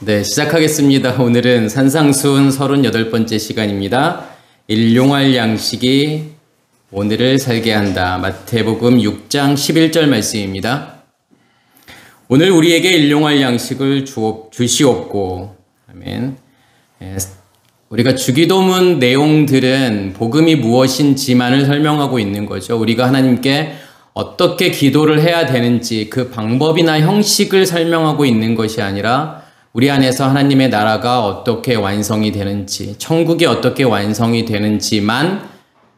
네, 시작하겠습니다. 오늘은 산상수훈 38번째 시간입니다. 일용할 양식이 오늘을 살게 한다. 마태복음 6장 11절 말씀입니다. 오늘 우리에게 일용할 양식을 주시옵고. 아멘. 우리가 주기도문 내용들은 복음이 무엇인지만을 설명하고 있는 거죠. 우리가 하나님께 어떻게 기도를 해야 되는지 그 방법이나 형식을 설명하고 있는 것이 아니라 우리 안에서 하나님의 나라가 어떻게 완성이 되는지, 천국이 어떻게 완성이 되는지만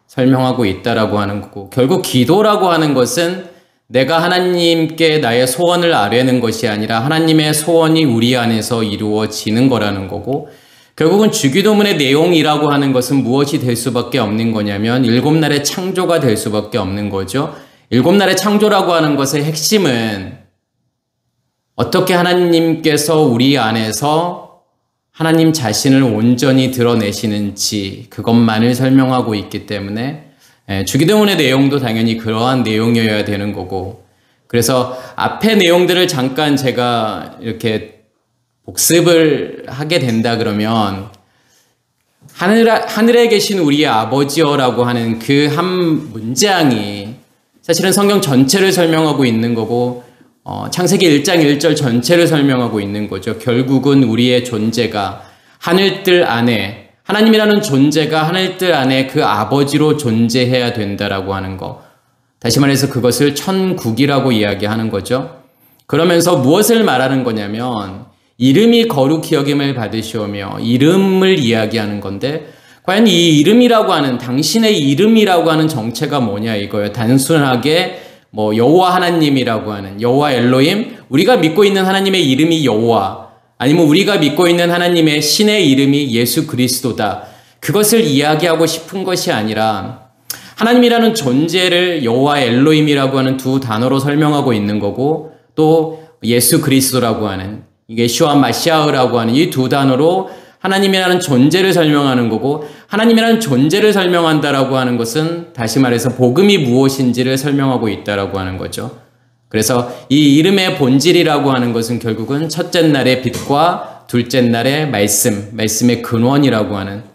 설명하고 있다라고 하는 거고, 결국 기도라고 하는 것은 내가 하나님께 나의 소원을 아뢰는 것이 아니라 하나님의 소원이 우리 안에서 이루어지는 거라는 거고, 결국은 주기도문의 내용이라고 하는 것은 무엇이 될 수밖에 없는 거냐면 7날의 창조가 될 수밖에 없는 거죠. 7날의 창조라고 하는 것의 핵심은 어떻게 하나님께서 우리 안에서 하나님 자신을 온전히 드러내시는지 그것만을 설명하고 있기 때문에 주기도문의 내용도 당연히 그러한 내용이어야 되는 거고, 그래서 앞의 내용들을 잠깐 제가 이렇게 복습을 하게 된다 그러면 하늘에 계신 우리의 아버지여라고 하는 그 한 문장이 사실은 성경 전체를 설명하고 있는 거고 창세기 1장 1절 전체를 설명하고 있는 거죠. 결국은 우리의 존재가 하늘뜰 안에, 하나님이라는 존재가 하늘뜰 안에 그 아버지로 존재해야 된다라고 하는 거. 다시 말해서 그것을 천국이라고 이야기하는 거죠. 그러면서 무엇을 말하는 거냐면 이름이 거룩히 여김을 받으시오며 이름을 이야기하는 건데, 과연 이 이름이라고 하는, 당신의 이름이라고 하는 정체가 뭐냐 이거예요. 단순하게 여호와 하나님이라고 하는, 여호와 엘로힘, 우리가 믿고 있는 하나님의 이름이 여호와, 아니면 우리가 믿고 있는 하나님의 신의 이름이 예수 그리스도다, 그것을 이야기하고 싶은 것이 아니라 하나님이라는 존재를 여호와 엘로힘이라고 하는 두 단어로 설명하고 있는 거고, 또 예수 그리스도라고 하는, 이게 슈아 마시아흐라고 하는 이 두 단어로 하나님이라는 존재를 설명하는 거고, 하나님이라는 존재를 설명한다라고 하는 것은 다시 말해서 복음이 무엇인지를 설명하고 있다라고 하는 거죠. 그래서 이 이름의 본질이라고 하는 것은 결국은 첫째 날의 빛과 둘째 날의 말씀의 근원이라고 하는,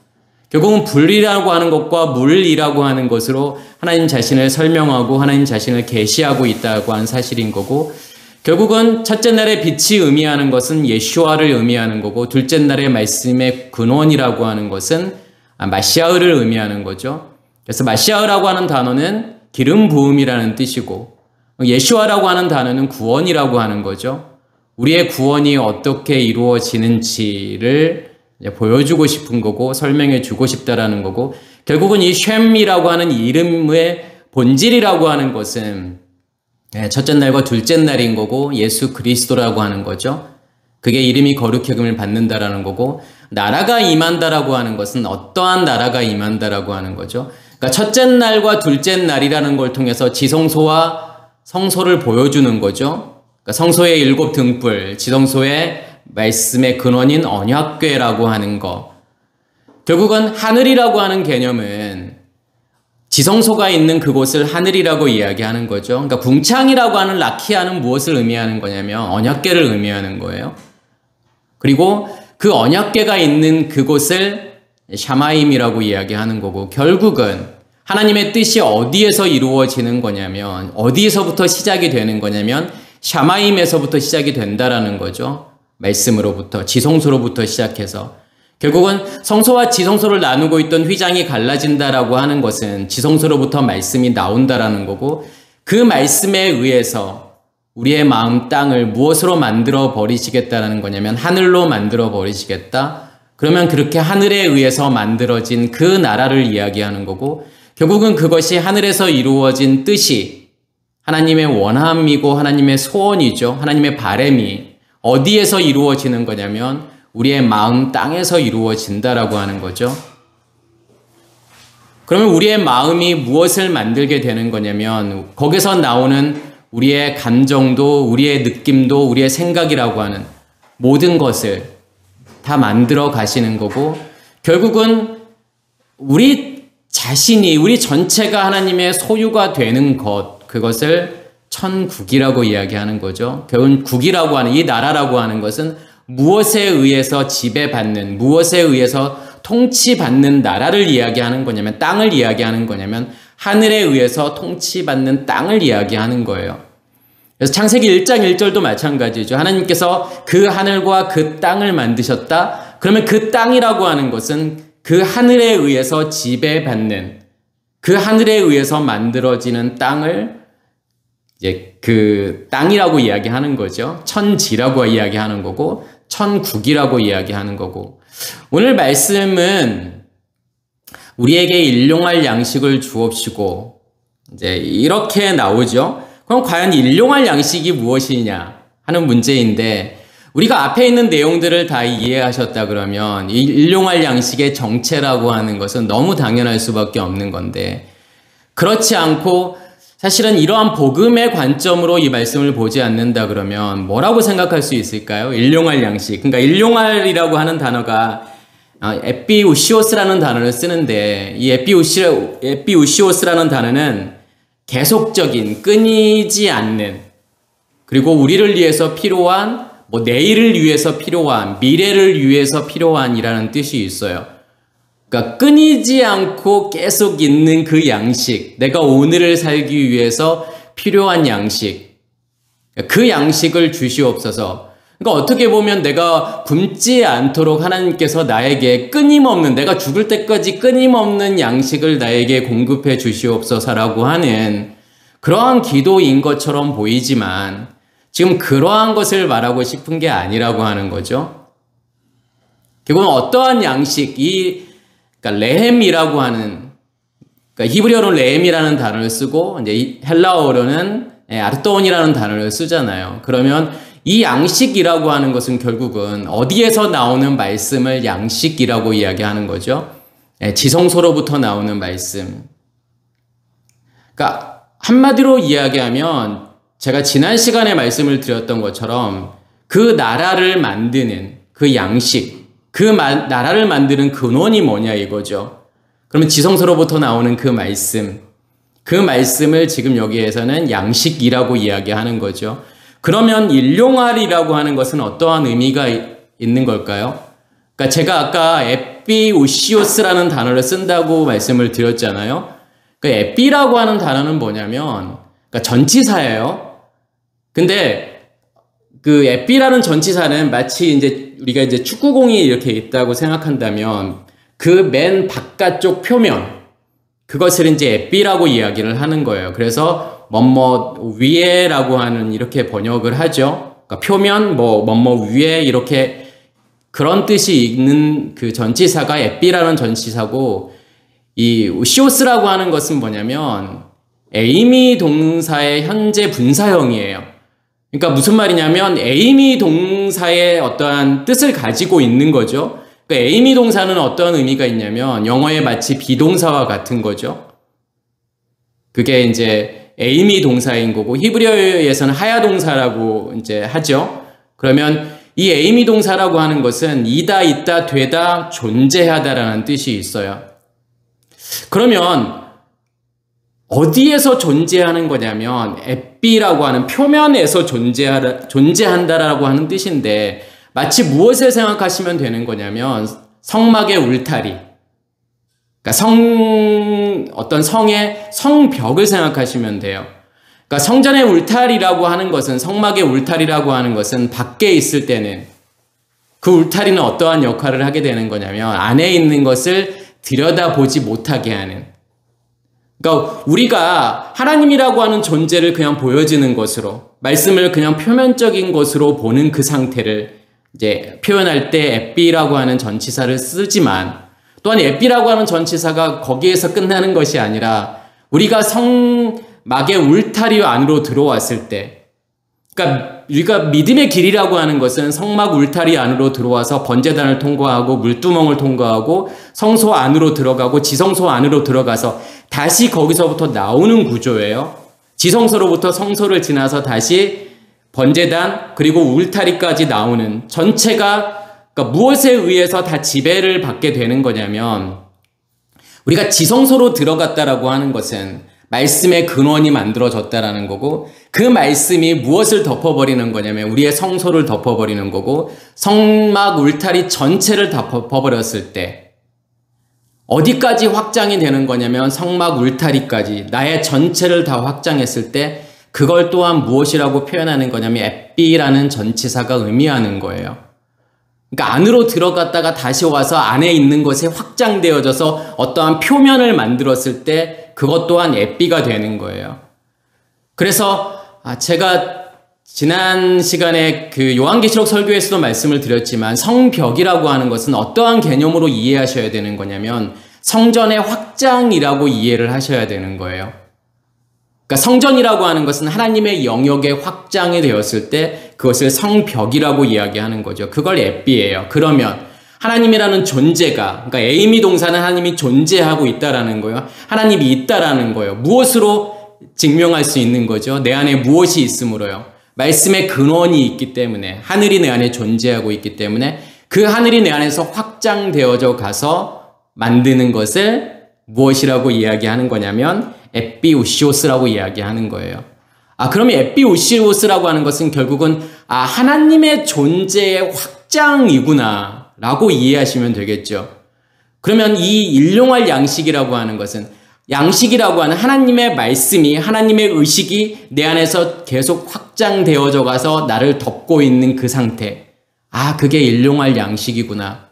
결국은 불이라고 하는 것과 물이라고 하는 것으로 하나님 자신을 설명하고 하나님 자신을 계시하고 있다고 하는 사실인 거고, 결국은 첫째 날의 빛이 의미하는 것은 예슈아를 의미하는 거고, 둘째 날의 말씀의 근원이라고 하는 것은 마시아흐를 의미하는 거죠. 그래서 마시아흐라고 하는 단어는 기름 부음이라는 뜻이고, 예슈아라고 하는 단어는 구원이라고 하는 거죠. 우리의 구원이 어떻게 이루어지는지를 보여주고 싶은 거고 설명해 주고 싶다라는 거고, 결국은 이 쉔이라고 하는 이름의 본질이라고 하는 것은 첫째 날과 둘째 날인 거고 예수 그리스도라고 하는 거죠. 그게 이름이 거룩히 여김을 받는다라는 거고, 나라가 임한다라고 하는 것은 어떠한 나라가 임한다라고 하는 거죠. 그러니까 첫째 날과 둘째 날이라는 걸 통해서 지성소와 성소를 보여주는 거죠. 그러니까 성소의 7 등불, 지성소의 말씀의 근원인 언약궤라고 하는 거. 결국은 하늘이라고 하는 개념은 지성소가 있는 그곳을 하늘이라고 이야기하는 거죠. 그러니까 궁창이라고 하는 라키아는 무엇을 의미하는 거냐면 언약궤를 의미하는 거예요. 그리고 그 언약궤가 있는 그곳을 샤마임이라고 이야기하는 거고, 결국은 하나님의 뜻이 어디에서 이루어지는 거냐면, 어디에서부터 시작이 되는 거냐면 샤마임에서부터 시작이 된다라는 거죠. 말씀으로부터, 지성소로부터 시작해서 결국은 성소와 지성소를 나누고 있던 휘장이 갈라진다라고 하는 것은 지성소로부터 말씀이 나온다라는 거고, 그 말씀에 의해서 우리의 마음 땅을 무엇으로 만들어 버리시겠다라는 거냐면 하늘로 만들어 버리시겠다. 그러면 그렇게 하늘에 의해서 만들어진 그 나라를 이야기하는 거고, 결국은 그것이 하늘에서 이루어진 뜻이 하나님의 원함이고 하나님의 소원이죠. 하나님의 바람이 어디에서 이루어지는 거냐면 우리의 마음 땅에서 이루어진다라고 하는 거죠. 그러면 우리의 마음이 무엇을 만들게 되는 거냐면 거기서 나오는 우리의 감정도, 우리의 느낌도, 우리의 생각이라고 하는 모든 것을 다 만들어 가시는 거고, 결국은 우리 자신이, 우리 전체가 하나님의 소유가 되는 것, 그것을 천국이라고 이야기하는 거죠. 결국 국이라고 하는, 이 나라라고 하는 것은 무엇에 의해서 지배받는, 무엇에 의해서 통치받는 나라를 이야기하는 거냐면, 땅을 이야기하는 거냐면 하늘에 의해서 통치받는 땅을 이야기하는 거예요. 그래서 창세기 1장 1절도 마찬가지죠. 하나님께서 그 하늘과 그 땅을 만드셨다. 그러면 그 땅이라고 하는 것은 그 하늘에 의해서 지배받는, 그 하늘에 의해서 만들어지는 땅을 이제 그 땅이라고 이야기하는 거죠. 천지라고 이야기하는 거고, 천국이라고 이야기하는 거고. 오늘 말씀은 우리에게 일용할 양식을 주옵시고, 이제 이렇게 나오죠. 그럼 과연 일용할 양식이 무엇이냐 하는 문제인데, 우리가 앞에 있는 내용들을 다 이해하셨다 그러면 이 일용할 양식의 정체라고 하는 것은 너무 당연할 수밖에 없는 건데, 그렇지 않고 사실은 이러한 복음의 관점으로 이 말씀을 보지 않는다 그러면 뭐라고 생각할 수 있을까요? 일용할 양식. 그러니까 일용할이라고 하는 단어가 에피우시오스라는 단어를 쓰는데, 이 에피우시오스라는 단어는 계속적인, 끊이지 않는, 그리고 우리를 위해서 필요한, 내일을 위해서 필요한, 미래를 위해서 필요한이라는 뜻이 있어요. 그러니까 끊이지 않고 계속 있는 그 양식, 내가 오늘을 살기 위해서 필요한 양식, 그 양식을 주시옵소서. 그러니까 어떻게 보면 내가 굶지 않도록 하나님께서 나에게 끊임없는, 내가 죽을 때까지 끊임없는 양식을 나에게 공급해 주시옵소서라고 하는 그러한 기도인 것처럼 보이지만, 지금 그러한 것을 말하고 싶은 게 아니라고 하는 거죠. 결국은 어떠한 양식, 그러니까 레헴이라고 하는, 그러니까 히브리어로는 레헴이라는 단어를 쓰고 이제 헬라어로는 아르토온이라는 단어를 쓰잖아요. 그러면 이 양식이라고 하는 것은 결국은 어디에서 나오는 말씀을 양식이라고 이야기하는 거죠? 지성소로부터 나오는 말씀. 그러니까 한마디로 이야기하면 제가 지난 시간에 말씀을 드렸던 것처럼 그 나라를 만드는 그 양식, 그 나라를 만드는 근원이 뭐냐 이거죠. 그러면 지성소로부터 나오는 그 말씀, 그 말씀을 지금 여기에서는 양식이라고 이야기하는 거죠. 그러면 일용할이라고 하는 것은 어떠한 의미가 있는 걸까요? 그러니까 제가 아까 에피우시오스라는 단어를 쓴다고 말씀을 드렸잖아요. 그 에피라고 하는 단어는 뭐냐면, 그러니까 전치사예요. 근데 그 에피라는 전치사는 마치 이제 우리가 이제 축구공이 이렇게 있다고 생각한다면 그 맨 바깥쪽 표면, 그것을 이제 에피라고 이야기를 하는 거예요. 그래서 위에라고 하는 이렇게 번역을 하죠. 그러니까 표면 위에 이렇게 그런 뜻이 있는 그 전치사가 에피라는 전치사고, 이 시오스라고 하는 것은 뭐냐면 에이미 동사의 현재 분사형이에요. 그러니까 무슨 말이냐면 에이미 동사의 어떠한 뜻을 가지고 있는 거죠. 그러니까 에이미 동사는 어떤 의미가 있냐면 영어에 마치 비동사와 같은 거죠. 그게 이제 에이미 동사인 거고, 히브리어에서는 하야 동사라고 이제 하죠. 그러면 이 에이미 동사라고 하는 것은 이다, 있다, 되다, 존재하다라는 뜻이 있어요. 그러면 어디에서 존재하는 거냐면 에피라고 하는 표면에서 존재한다라고 하는 뜻인데, 마치 무엇을 생각하시면 되는 거냐면 성막의 울타리, 그러니까 어떤 성의 성벽을 생각하시면 돼요. 그러니까 성전의 울타리라고 하는 것은, 성막의 울타리라고 하는 것은 밖에 있을 때는 그 울타리는 어떠한 역할을 하게 되는 거냐면 안에 있는 것을 들여다보지 못하게 하는, 그러니까 우리가 하나님이라고 하는 존재를 그냥 보여지는 것으로, 말씀을 그냥 표면적인 것으로 보는 그 상태를 이제 표현할 때 에피라고 하는 전치사를 쓰지만, 또한 에피라고 하는 전치사가 거기에서 끝나는 것이 아니라 우리가 성막의 울타리 안으로 들어왔을 때, 그러니까 우리가 믿음의 길이라고 하는 것은 성막 울타리 안으로 들어와서 번제단을 통과하고 물두멍을 통과하고 성소 안으로 들어가고 지성소 안으로 들어가서 다시 거기서부터 나오는 구조예요. 지성소로부터 성소를 지나서 다시 번제단 그리고 울타리까지 나오는 전체가, 그러니까 무엇에 의해서 다 지배를 받게 되는 거냐면, 우리가 지성소로 들어갔다라고 하는 것은 말씀의 근원이 만들어졌다라는 거고, 그 말씀이 무엇을 덮어버리는 거냐면 우리의 성소를 덮어버리는 거고, 성막 울타리 전체를 덮어버렸을 때 어디까지 확장이 되는 거냐면 성막 울타리까지, 나의 전체를 다 확장했을 때 그걸 또한 무엇이라고 표현하는 거냐면 에피라는 전치사가 의미하는 거예요. 그러니까 안으로 들어갔다가 다시 와서 안에 있는 것이 확장되어져서 어떠한 표면을 만들었을 때 그것 또한 에피가 되는 거예요. 그래서 제가 지난 시간에 그 요한계시록 설교에서도 말씀을 드렸지만 성벽이라고 하는 것은 어떠한 개념으로 이해하셔야 되는 거냐면 성전의 확장이라고 이해를 하셔야 되는 거예요. 그러니까 성전이라고 하는 것은 하나님의 영역에 확장이 되었을 때 그것을 성벽이라고 이야기하는 거죠. 그걸 에피예요. 그러면 하나님이라는 존재가, 그러니까 에이미 동사는 하나님이 존재하고 있다라는 거예요. 하나님이 있다라는 거예요. 무엇으로 증명할 수 있는 거죠? 내 안에 무엇이 있으므로요? 말씀의 근원이 있기 때문에, 하늘이 내 안에 존재하고 있기 때문에 그 하늘이 내 안에서 확장되어져 가서 만드는 것을 무엇이라고 이야기하는 거냐면 에피우시오스라고 이야기하는 거예요. 그러면 에피우시오스라고 하는 것은 결국은 하나님의 존재의 확장이구나 라고 이해하시면 되겠죠. 그러면 이 일용할 양식이라고 하는 것은, 양식이라고 하는 하나님의 말씀이, 하나님의 의식이 내 안에서 계속 확장되어져 가서 나를 덮고 있는 그 상태, 그게 일용할 양식이구나.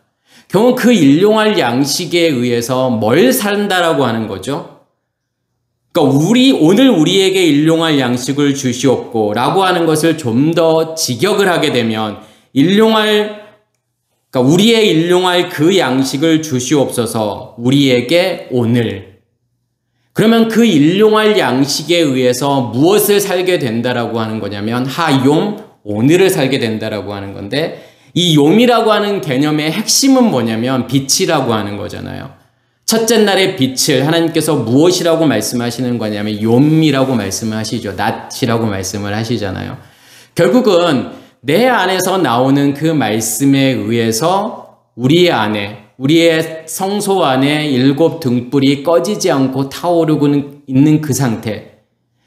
결국 그 일용할 양식에 의해서 뭘 산다라고 하는 거죠? 그러니까 오늘 우리에게 일용할 양식을 주시옵고 라고 하는 것을 좀 더 직역을 하게 되면 그러니까 우리의 일용할 그 양식을 주시옵소서 우리에게 오늘. 그러면 그 일용할 양식에 의해서 무엇을 살게 된다라고 하는 거냐면 하욤, 오늘을 살게 된다라고 하는 건데, 이 욤이라고 하는 개념의 핵심은 뭐냐면 빛이라고 하는 거잖아요. 첫째 날의 빛을 하나님께서 무엇이라고 말씀하시는 거냐면 욤이라고 말씀을 하시죠. 낫이라고 말씀을 하시잖아요. 결국은 내 안에서 나오는 그 말씀에 의해서 우리의 안에, 우리의 성소 안에 7 등불이 꺼지지 않고 타오르고 있는 그 상태.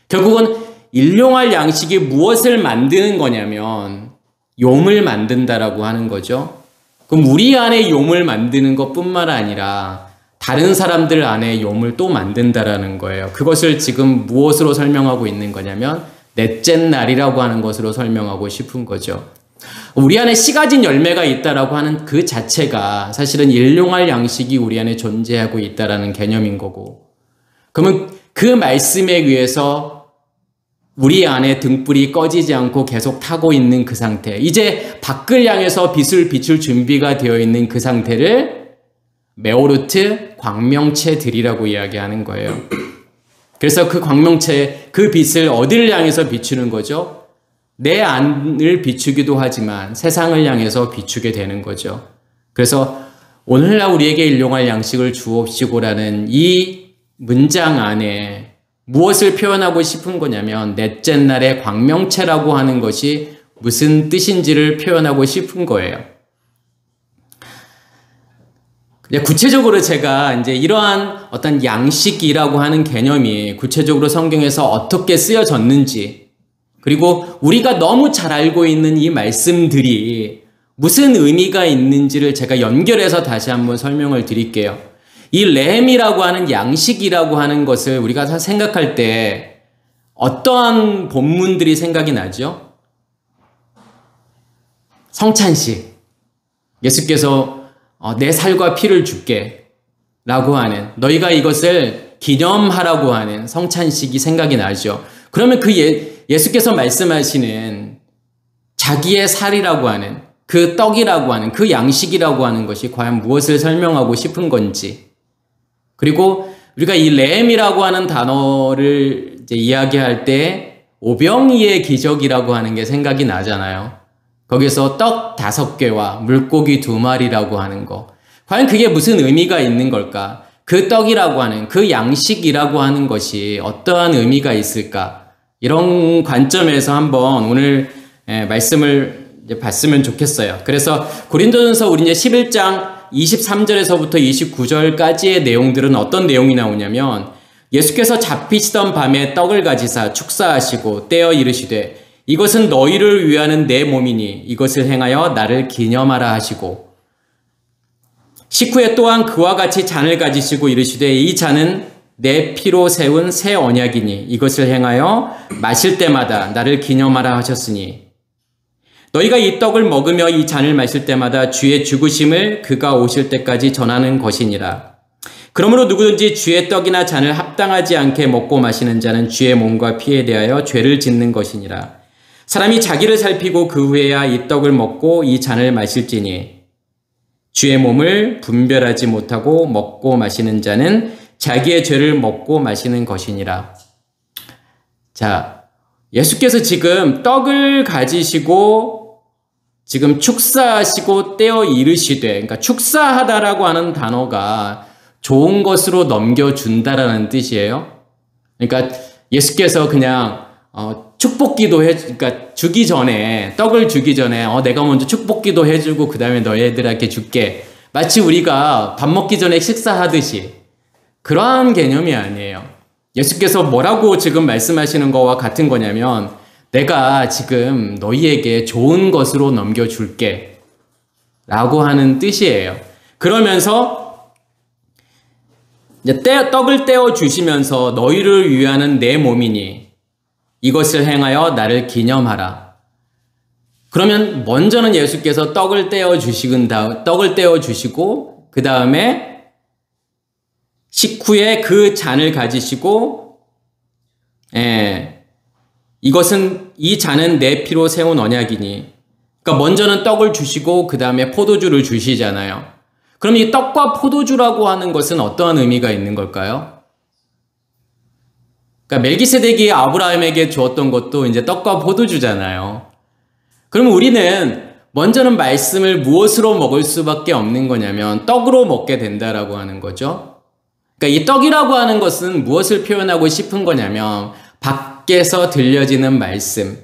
결국은 일용할 양식이 무엇을 만드는 거냐면 욤을 만든다라고 하는 거죠. 그럼 우리 안에 욤을 만드는 것뿐만 아니라 다른 사람들 안에 욤을 또 만든다라는 거예요. 그것을 지금 무엇으로 설명하고 있는 거냐면 넷째 날이라고 하는 것으로 설명하고 싶은 거죠. 우리 안에 씨 가진 열매가 있다라고 하는 그 자체가 사실은 일용할 양식이 우리 안에 존재하고 있다라는 개념인 거고, 그러면 그 말씀에 의해서 우리 안에 등불이 꺼지지 않고 계속 타고 있는 그 상태, 이제 밖을 향해서 빛을 비출 준비가 되어 있는 그 상태를 메오르트 광명체들이라고 이야기하는 거예요. 그래서 그 광명체, 그 빛을 어디를 향해서 비추는 거죠? 내 안을 비추기도 하지만 세상을 향해서 비추게 되는 거죠. 그래서 오늘날 우리에게 일용할 양식을 주옵시고라는 이 문장 안에 무엇을 표현하고 싶은 거냐면 넷째 날의 광명체라고 하는 것이 무슨 뜻인지를 표현하고 싶은 거예요. 구체적으로 제가 이제 이러한 어떤 양식이라고 하는 개념이 구체적으로 성경에서 어떻게 쓰여졌는지, 그리고 우리가 너무 잘 알고 있는 이 말씀들이 무슨 의미가 있는지를 제가 연결해서 다시 한번 설명을 드릴게요. 이 램이라고 하는 양식이라고 하는 것을 우리가 생각할 때 어떠한 본문들이 생각이 나죠? 성찬식. 예수께서 내 살과 피를 줄게 라고 하는, 너희가 이것을 기념하라고 하는 성찬식이 생각이 나죠. 그러면 그 예수께서 말씀하시는 자기의 살이라고 하는 그 떡이라고 하는 그 양식이라고 하는 것이 과연 무엇을 설명하고 싶은 건지, 그리고 우리가 이 램이라고 하는 단어를 이제 이야기할 때 오병이의 기적이라고 하는 게 생각이 나잖아요. 거기서 떡 5개와 물고기 2마리라고 하는 거, 과연 그게 무슨 의미가 있는 걸까? 그 떡이라고 하는, 그 양식이라고 하는 것이 어떠한 의미가 있을까? 이런 관점에서 한번 오늘 말씀을 이제 봤으면 좋겠어요. 그래서 고린도전서 우리 이제 11장 23절에서부터 29절까지의 내용들은 어떤 내용이 나오냐면, 예수께서 잡히시던 밤에 떡을 가지사 축사하시고 떼어 이르시되 이것은 너희를 위하는 내 몸이니 이것을 행하여 나를 기념하라 하시고 식후에 또한 그와 같이 잔을 가지시고 이르시되 이 잔은 내 피로 세운 새 언약이니 이것을 행하여 마실 때마다 나를 기념하라 하셨으니 너희가 이 떡을 먹으며 이 잔을 마실 때마다 주의 죽으심을 그가 오실 때까지 전하는 것이니라. 그러므로 누구든지 주의 떡이나 잔을 합당하지 않게 먹고 마시는 자는 주의 몸과 피에 대하여 죄를 짓는 것이니라. 사람이 자기를 살피고 그 후에야 이 떡을 먹고 이 잔을 마실지니 주의 몸을 분별하지 못하고 먹고 마시는 자는 자기의 죄를 먹고 마시는 것이니라. 자, 예수께서 지금 떡을 가지시고 지금 축사하시고 떼어 이르시되, 그러니까 축사하다라고 하는 단어가 좋은 것으로 넘겨준다라는 뜻이에요. 그러니까 예수께서 그냥 축복기도 그러니까 주기 전에, 떡을 주기 전에 내가 먼저 축복기도 해주고 그 다음에 너희들에게 줄게. 마치 우리가 밥 먹기 전에 식사하듯이 그러한 개념이 아니에요. 예수께서 뭐라고 지금 말씀하시는 거와 같은 거냐면 내가 지금 너희에게 좋은 것으로 넘겨줄게 라고 하는 뜻이에요. 그러면서 이제 떡을 떼어 주시면서 너희를 위하는 내 몸이니 이것을 행하여 나를 기념하라. 그러면 먼저는 예수께서 떡을 떼어 주시고 그 다음에 식후에 그 잔을 가지시고 이 잔은 내 피로 세운 언약이니, 그러니까 먼저는 떡을 주시고 그 다음에 포도주를 주시잖아요. 그럼 이 떡과 포도주라고 하는 것은 어떠한 의미가 있는 걸까요? 그러니까 멜기세덱이 아브라함에게 주었던 것도 이제 떡과 포도주잖아요. 그럼 우리는 먼저는 말씀을 무엇으로 먹을 수밖에 없는 거냐면 떡으로 먹게 된다라고 하는 거죠. 그러니까 이 떡이라고 하는 것은 무엇을 표현하고 싶은 거냐면 밖에서 들려지는 말씀,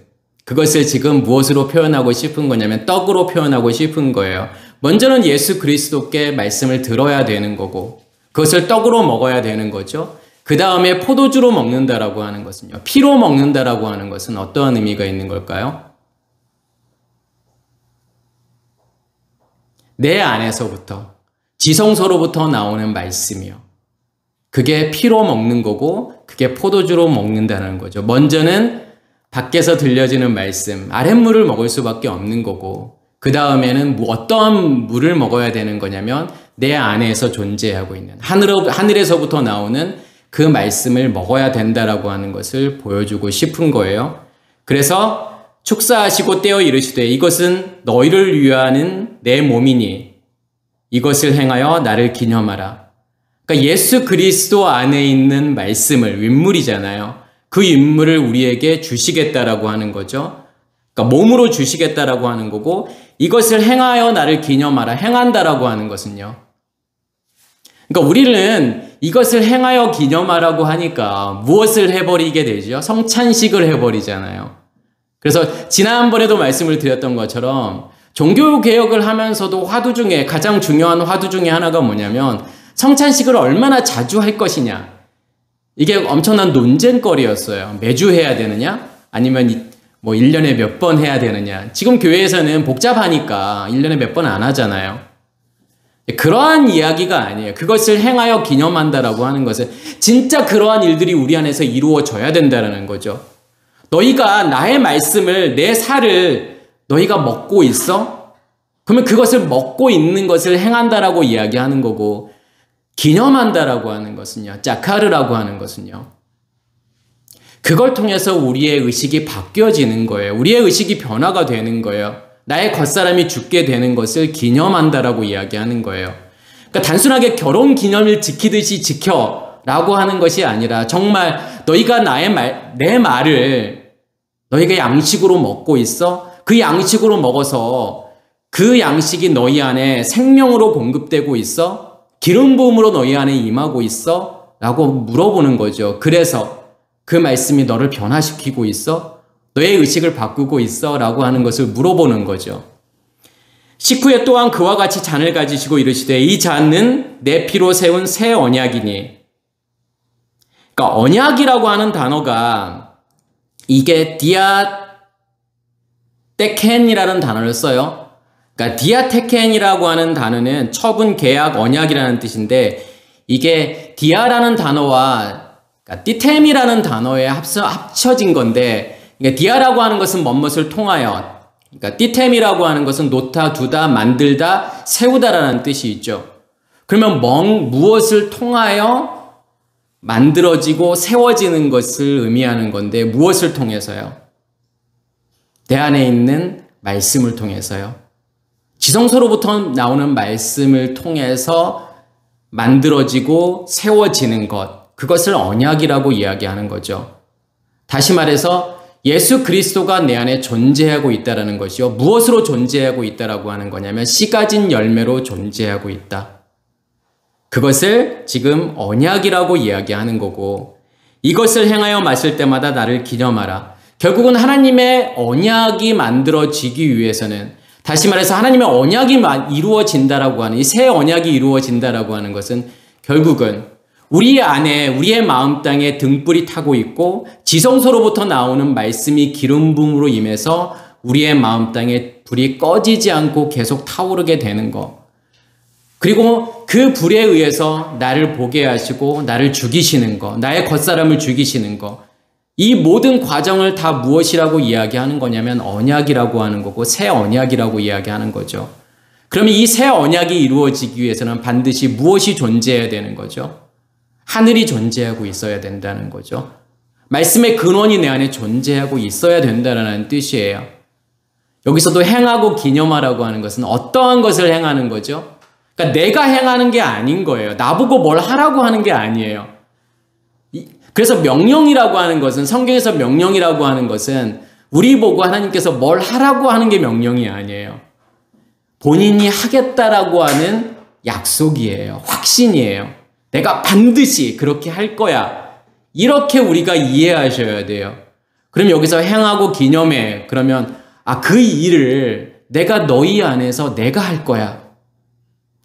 그것을 지금 무엇으로 표현하고 싶은 거냐면 떡으로 표현하고 싶은 거예요. 먼저는 예수 그리스도께 말씀을 들어야 되는 거고 그것을 떡으로 먹어야 되는 거죠. 그 다음에 포도주로 먹는다라고 하는 것은요, 피로 먹는다라고 하는 것은 어떠한 의미가 있는 걸까요? 내 안에서부터, 지성소로부터 나오는 말씀이요, 그게 피로 먹는 거고 그게 포도주로 먹는다는 거죠. 먼저는 밖에서 들려지는 말씀, 아랫물을 먹을 수밖에 없는 거고 그 다음에는 어떠한 물을 먹어야 되는 거냐면 내 안에서 존재하고 있는 하늘에서부터 나오는 그 말씀을 먹어야 된다라고 하는 것을 보여주고 싶은 거예요. 그래서 축사하시고 떼어 이르시되 이것은 너희를 위하는 내 몸이니 이것을 행하여 나를 기념하라. 그러니까 예수 그리스도 안에 있는 말씀을, 윗물이잖아요. 그 윗물을 우리에게 주시겠다라고 하는 거죠. 그러니까 몸으로 주시겠다라고 하는 거고 이것을 행하여 나를 기념하라. 행한다라고 하는 것은요, 그러니까 우리는 이것을 행하여 기념하라고 하니까 무엇을 해버리게 되죠? 성찬식을 해버리잖아요. 그래서 지난번에도 말씀을 드렸던 것처럼 종교개혁을 하면서도 화두 중에 가장 중요한 화두 중에 하나가 뭐냐면 성찬식을 얼마나 자주 할 것이냐. 이게 엄청난 논쟁거리였어요. 매주 해야 되느냐? 아니면 뭐 1년에 몇 번 해야 되느냐? 지금 교회에서는 복잡하니까 1년에 몇 번 안 하잖아요. 그러한 이야기가 아니에요. 그것을 행하여 기념한다라고 하는 것은 진짜 그러한 일들이 우리 안에서 이루어져야 된다는 거죠. 너희가 나의 말씀을, 내 살을 너희가 먹고 있어? 그러면 그것을 먹고 있는 것을 행한다라고 이야기하는 거고, 기념한다라고 하는 것은요, 짜카르라고 하는 것은요, 그걸 통해서 우리의 의식이 바뀌어지는 거예요. 우리의 의식이 변화가 되는 거예요. 나의 겉사람이 죽게 되는 것을 기념한다라고 이야기하는 거예요. 그러니까 단순하게 결혼 기념일 지키듯이 지켜라고 하는 것이 아니라 정말 너희가 내 말을 너희가 양식으로 먹고 있어? 그 양식으로 먹어서 그 양식이 너희 안에 생명으로 공급되고 있어? 기름 부음으로 너희 안에 임하고 있어? 라고 물어보는 거죠. 그래서 그 말씀이 너를 변화시키고 있어? 너의 의식을 바꾸고 있어? 라고 하는 것을 물어보는 거죠. 식후에 또한 그와 같이 잔을 가지시고 이르시되 이 잔은 내 피로 세운 새 언약이니, 그러니까 언약이라고 하는 단어가 이게 디아테켄이라는 단어를 써요. 그러니까 디아테켄이라고 하는 단어는 처분, 계약, 언약이라는 뜻인데 이게 디아라는 단어와 그러니까 띠템이라는 단어에 합쳐진 건데 그러니까 디아라고 하는 것은 뭐뭇을 통하여 그러니까 띠템이라고 하는 것은 놓다, 두다, 만들다, 세우다라는 뜻이 있죠. 그러면 무엇을 통하여 만들어지고 세워지는 것을 의미하는 건데 무엇을 통해서요? 내 안에 있는 말씀을 통해서요. 지성소로부터 나오는 말씀을 통해서 만들어지고 세워지는 것, 그것을 언약이라고 이야기하는 거죠. 다시 말해서 예수 그리스도가 내 안에 존재하고 있다는 것이요. 무엇으로 존재하고 있다라고 하는 거냐면 씨 가진 열매로 존재하고 있다. 그것을 지금 언약이라고 이야기하는 거고 이것을 행하여 마실 때마다 나를 기념하라. 결국은 하나님의 언약이 만들어지기 위해서는 다시 말해서 하나님의 언약이 이루어진다라고 하는 이 새 언약이 이루어진다라고 하는 것은 결국은 우리 안에 우리의 마음 땅에 등불이 타고 있고 지성소로부터 나오는 말씀이 기름 부음으로 임해서 우리의 마음 땅에 불이 꺼지지 않고 계속 타오르게 되는 것. 그리고 그 불에 의해서 나를 보게 하시고 나를 죽이시는 것, 나의 겉사람을 죽이시는 것. 이 모든 과정을 다 무엇이라고 이야기하는 거냐면 언약이라고 하는 거고 새 언약이라고 이야기하는 거죠. 그러면 이 새 언약이 이루어지기 위해서는 반드시 무엇이 존재해야 되는 거죠? 하늘이 존재하고 있어야 된다는 거죠. 말씀의 근원이 내 안에 존재하고 있어야 된다는 뜻이에요. 여기서도 행하고 기념하라고 하는 것은 어떠한 것을 행하는 거죠? 그러니까 내가 행하는 게 아닌 거예요. 나보고 뭘 하라고 하는 게 아니에요. 그래서 명령이라고 하는 것은 성경에서 명령이라고 하는 것은 우리 보고 하나님께서 뭘 하라고 하는 게 명령이 아니에요. 본인이 하겠다라고 하는 약속이에요. 확신이에요. 내가 반드시 그렇게 할 거야. 이렇게 우리가 이해하셔야 돼요. 그럼 여기서 행하고 기념해. 그러면 그 일을 내가 너희 안에서 내가 할 거야.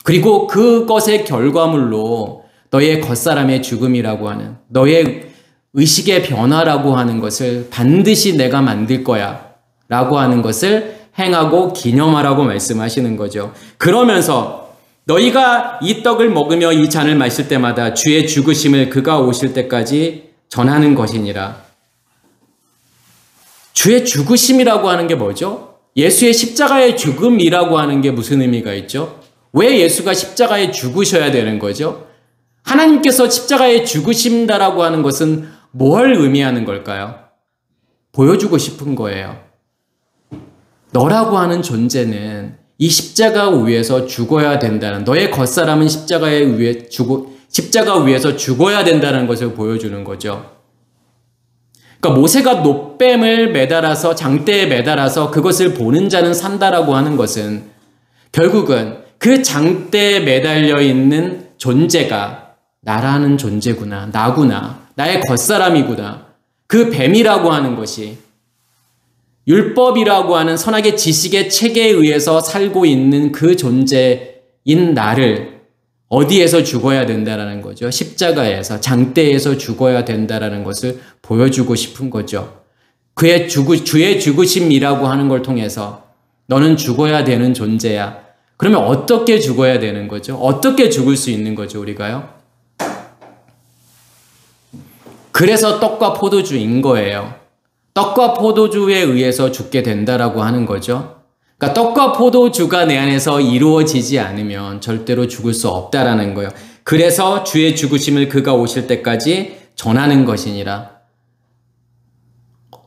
그리고 그것의 결과물로 너의 겉사람의 죽음이라고 하는 너의 의식의 변화라고 하는 것을 반드시 내가 만들 거야 라고 하는 것을 행하고 기념하라고 말씀하시는 거죠. 그러면서 너희가 이 떡을 먹으며 이 잔을 마실 때마다 주의 죽으심을 그가 오실 때까지 전하는 것이니라. 주의 죽으심이라고 하는 게 뭐죠? 예수의 십자가의 죽음이라고 하는 게 무슨 의미가 있죠? 왜 예수가 십자가에 죽으셔야 되는 거죠? 하나님께서 십자가에 죽으신다라고 하는 것은 뭘 의미하는 걸까요? 보여주고 싶은 거예요. 너라고 하는 존재는 이 십자가 위에서 죽어야 된다는, 너의 겉사람은 십자가 위에서 죽어야 된다는 것을 보여주는 거죠. 그러니까 모세가 놋뱀을 매달아서 장대에 매달아서 그것을 보는 자는 산다라고 하는 것은 결국은 그 장대에 매달려 있는 존재가 나라는 존재구나, 나구나, 나의 겉사람이구나. 그 뱀이라고 하는 것이 율법이라고 하는 선악의 지식의 체계에 의해서 살고 있는 그 존재인 나를 어디에서 죽어야 된다라는 거죠. 십자가에서, 장대에서 죽어야 된다라는 것을 보여주고 싶은 거죠. 주의 죽으심이라고 하는 걸 통해서 너는 죽어야 되는 존재야. 그러면 어떻게 죽어야 되는 거죠? 어떻게 죽을 수 있는 거죠, 우리가요? 그래서 떡과 포도주인 거예요. 떡과 포도주에 의해서 죽게 된다라고 하는 거죠. 그러니까 떡과 포도주가 내 안에서 이루어지지 않으면 절대로 죽을 수 없다라는 거예요. 그래서 주의 죽으심을 그가 오실 때까지 전하는 것이니라.